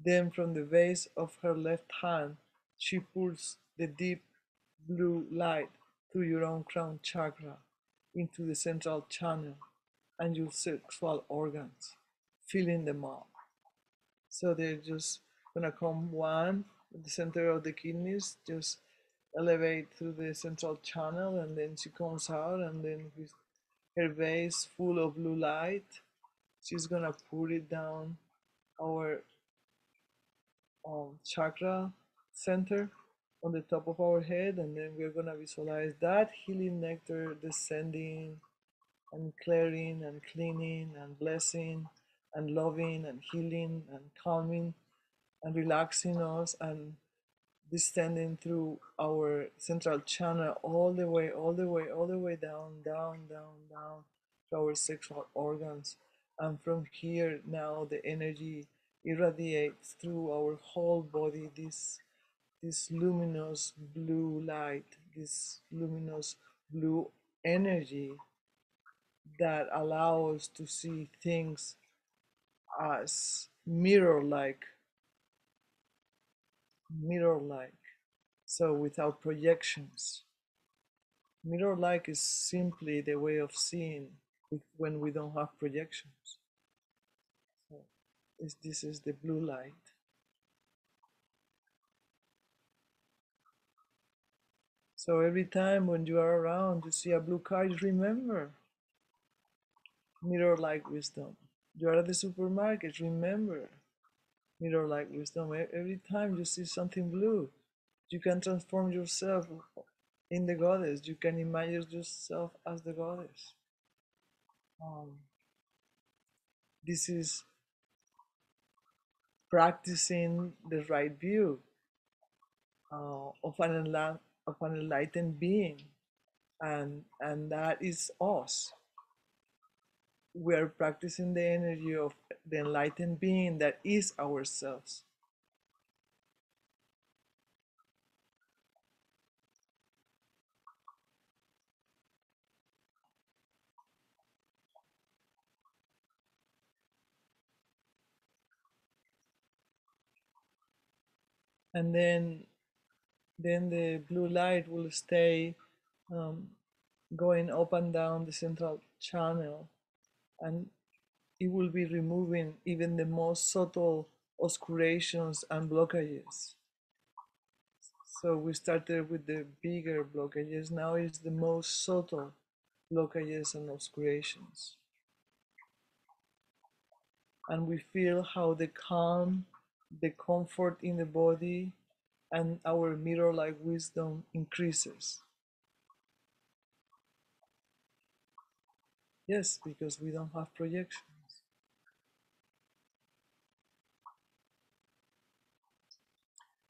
Then from the base of her left hand, she pulls the deep blue light through your own crown chakra into the central channel and your sexual organs, filling them up. So they're just gonna come one at the center of the kidneys, just elevate through the central channel, and then she comes out, and then with her base full of blue light, she's gonna put it down our chakra center on the top of our head, and then we're gonna visualize that healing nectar descending and clearing and cleaning and blessing and loving and healing and calming and relaxing us and descending through our central channel all the way, all the way, all the way down, down, down, down to our sexual organs. And from here now the energy irradiates through our whole body, this luminous blue light, this luminous blue energy that allows us to see things as mirror like, so without projections. Mirror like is simply the way of seeing when we don't have projections. So this is the blue light. So every time when you are around, you see a blue car, you remember mirror like wisdom. You are at the supermarket, remember mirror like wisdom. Every time you see something blue, you can transform yourself in the goddess. You can imagine yourself as the goddess. Um, this is practicing the right view of an enlightened being, and that is us. We are practicing the energy of the enlightened being that is ourselves. And then the blue light will stay um, going up and down the central channel, and it will be removing even the most subtle oscurations and blockages. So we started with the bigger blockages. Now it's the most subtle blockages and obscurations. and we feel how the calm, the comfort in the body, and our mirror like wisdom increases. Yes, because we don't have projections.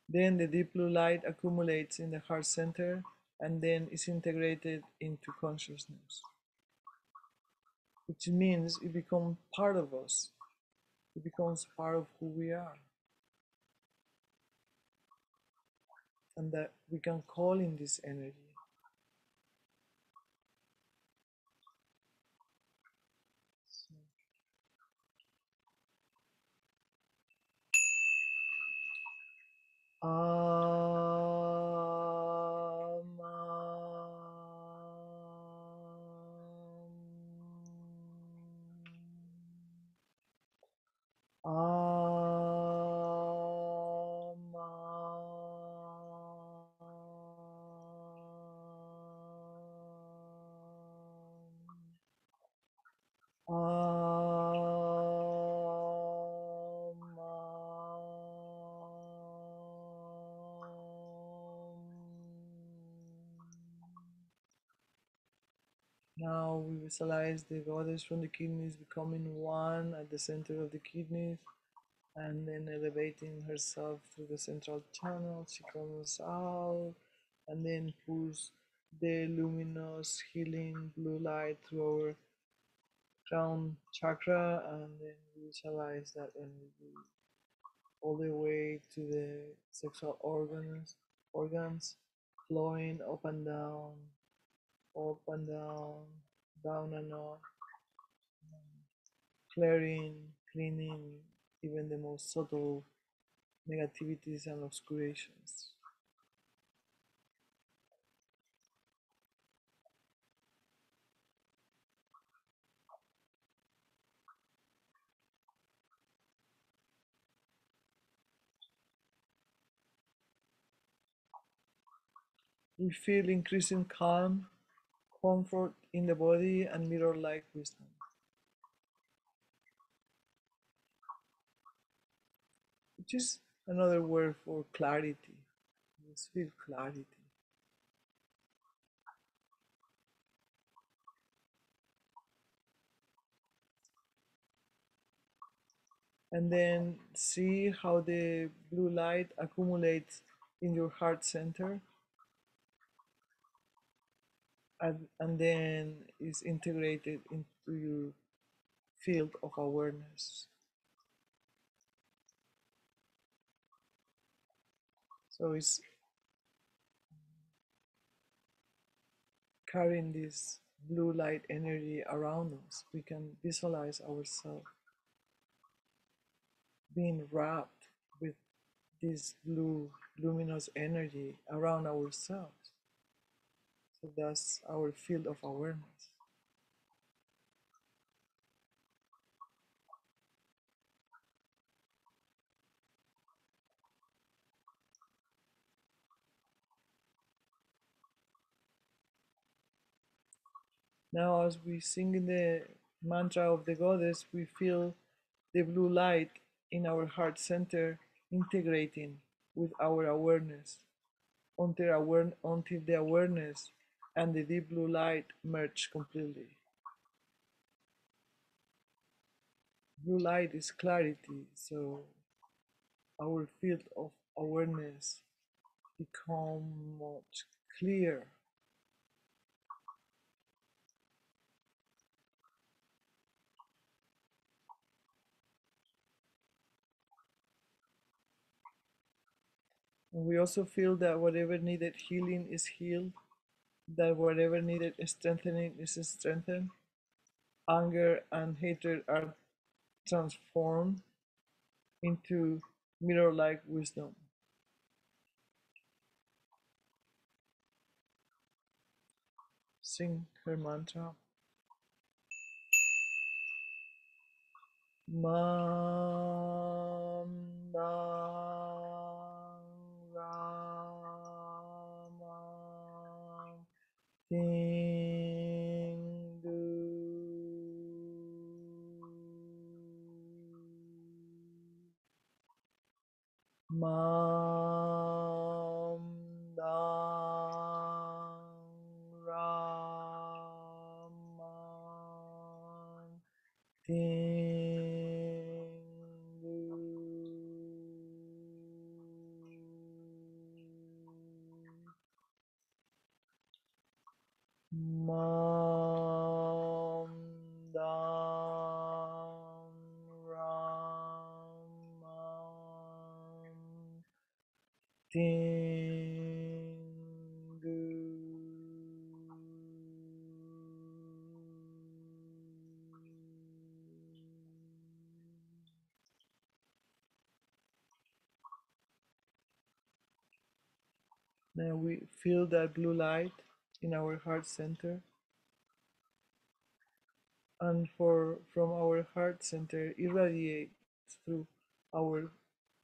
Then the deep blue light accumulates in the heart center and then is integrated into consciousness, which means it becomes part of us. It becomes part of who we are, and that we can call in this energy. Now we visualize the goddess from the kidneys becoming one at the center of the kidneys and then elevating herself through the central channel. She comes out and then pulls the luminous healing blue light through our crown chakra, and then we visualize that energy all the way to the sexual organs flowing up and down and up, clearing, cleaning even the most subtle negativities and obscurations. We feel increasing calm, comfort in the body, and mirror like wisdom, which is another word for clarity. Just feel clarity. And then see how the blue light accumulates in your heart center and then is integrated into your field of awareness. So it's carrying this blue light energy around us. We can visualize ourselves being wrapped with this blue luminous energy around ourselves. So that's our field of awareness. Now, as we sing in the mantra of the goddess, we feel the blue light in our heart center integrating with our awareness until the awareness and the deep blue light merge completely. Blue light is clarity, so our field of awareness become much clearer. And we also feel that whatever needed healing is healed, that whatever needed strengthening is strengthened. Anger and hatred are transformed into mirror like wisdom. Sing her mantra. Mam Nam Rama Hindu Mam Dam Ram Tingu. Then we feel that blue light in our heart center, and from our heart center irradiates through our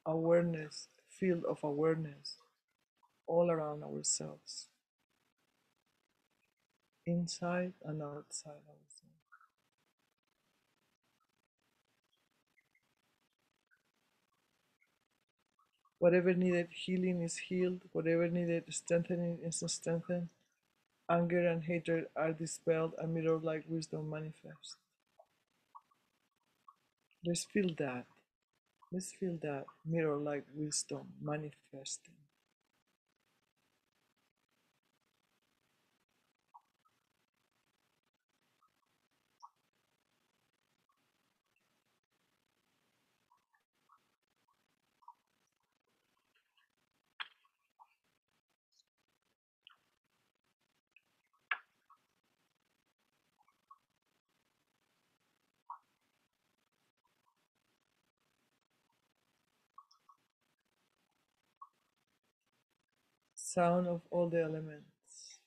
awareness, field of awareness, all around ourselves, inside and outside ourselves. Whatever needed healing is healed, whatever needed strengthening is strengthened. Anger and hatred are dispelled, and mirror like wisdom manifests. Let's feel that. Let's feel that mirror like wisdom manifesting. Sound of all the elements.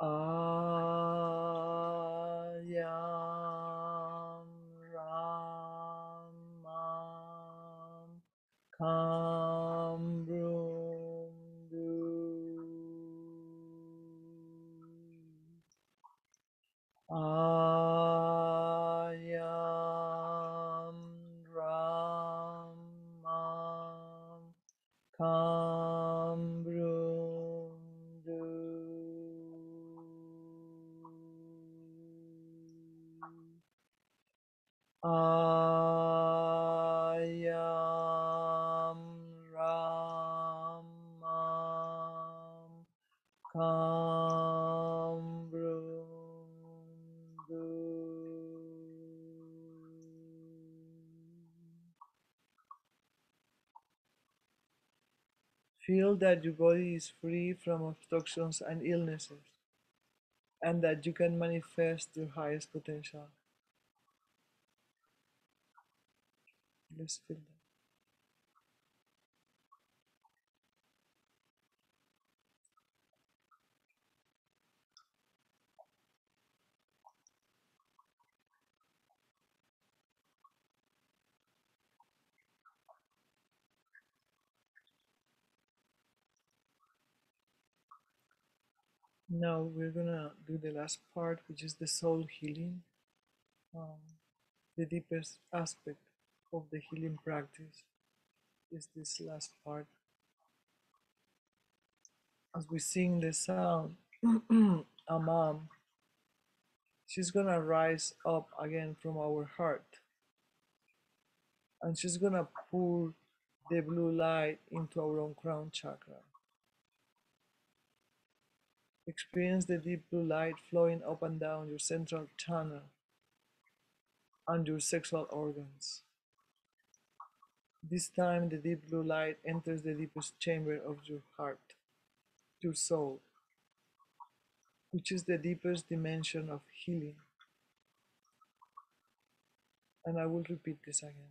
Ayam Ramam Kambrundu. Ayam Ramam Kambrundu. Ayam Ramam Kambrundu. Feel that your body is free from obstructions and illnesses, and that you can manifest your highest potential. Let's feel that. Now we're gonna do the last part, which is the soul healing, um, the deepest aspect of the healing practice is this last part. As we sing the sound, Amam, she's gonna rise up again from our heart, and she's gonna pour the blue light into our own crown chakra. Experience the deep blue light flowing up and down your central channel and your sexual organs. This time, the deep blue light enters the deepest chamber of your heart, your soul, which is the deepest dimension of healing. And I will repeat this again.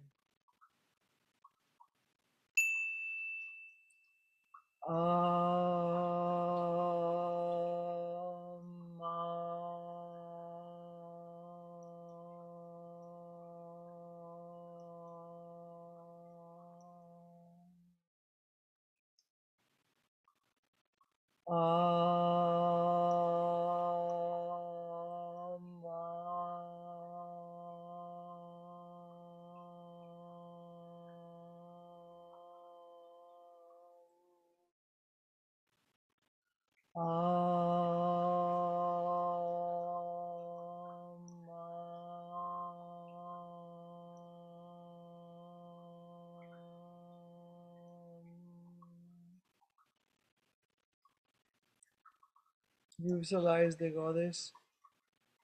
You visualize the goddess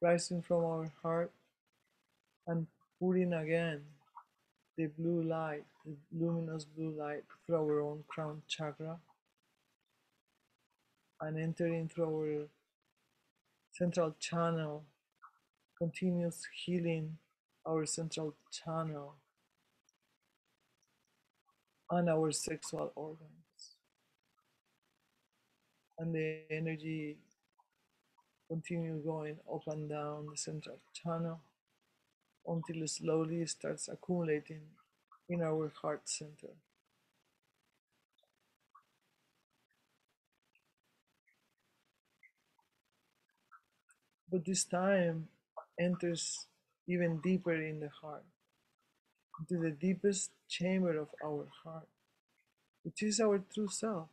rising from our heart and putting again the blue light, the luminous blue light through our own crown chakra and entering through our central channel, continuous healing our central channel and our sexual organs. And the energy continues going up and down the central channel until it slowly starts accumulating in our heart center. But this time enters even deeper in the heart, into the deepest chamber of our heart, which is our true self.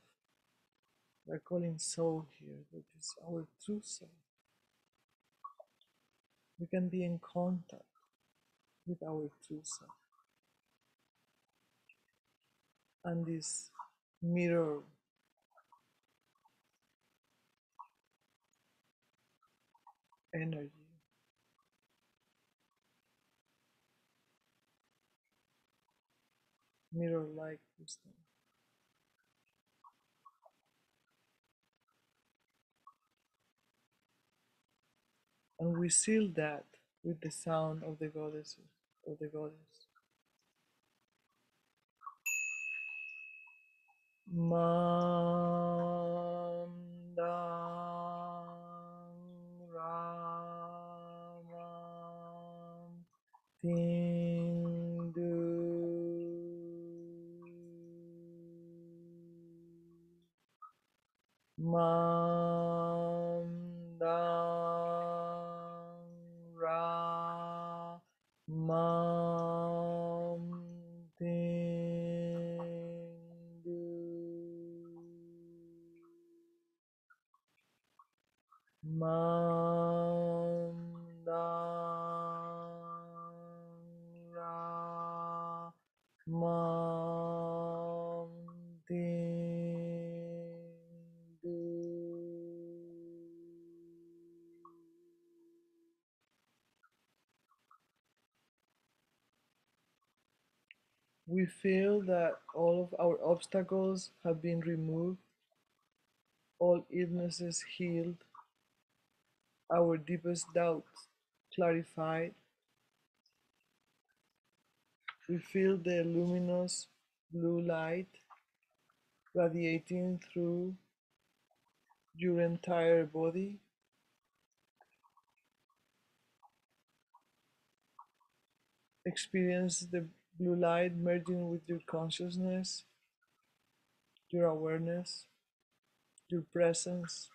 We're calling soul here, but it's our true self. We can be in contact with our true self. And this mirror energy, mirror like wisdom. And we seal that with the sound of the goddesses, of the goddess. Mandang Ramam Tindu Mandang Ramam Tindu Mandara Mantindu. We feel that all of our obstacles have been removed, all illnesses healed, our deepest doubts clarified. We feel the luminous blue light radiating through your entire body. Experience the blue light merging with your consciousness, your awareness, your presence,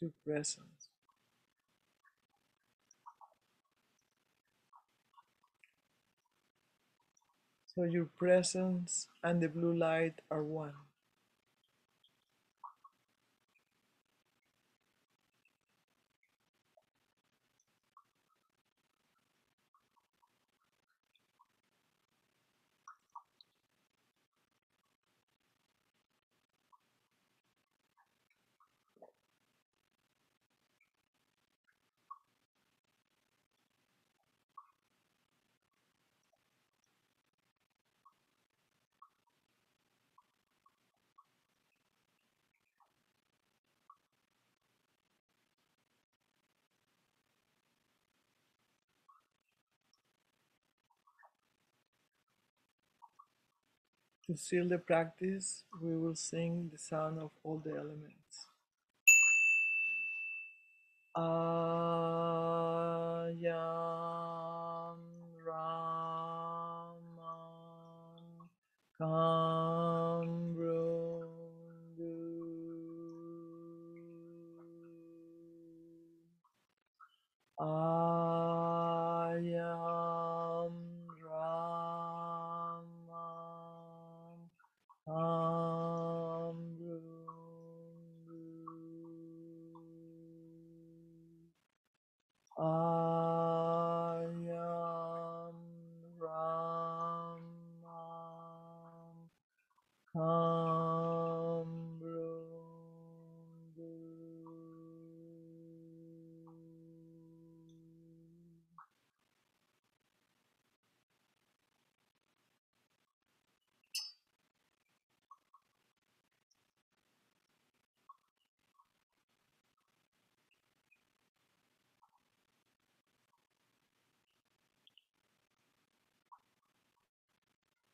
your presence. So your presence and the blue light are one. To seal the practice, we will sing the sound of all the elements. Ayam Ramam Kamrundu. Ayam Ramam Kamrundu. Ayam Ramam Kamrundu.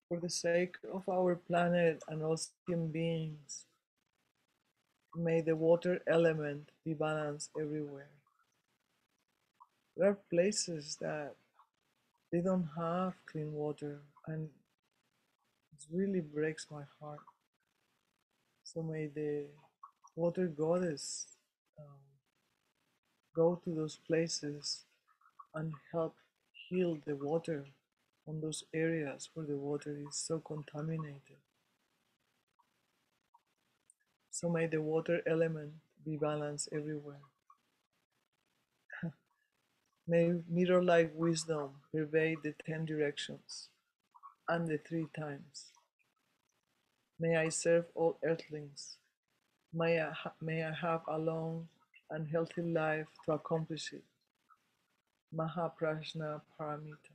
For the sake of our planet and all sentient beings, may the water element be balanced everywhere. There are places that they don't have clean water, and it really breaks my heart. So may the water goddess um, go to those places and help heal the water on those areas where the water is so contaminated. So may the water element be balanced everywhere. May mirror like wisdom pervade the 10 directions and the 3 times. May I serve all earthlings. May I have a long and healthy life to accomplish it. Mahaprajna Paramita.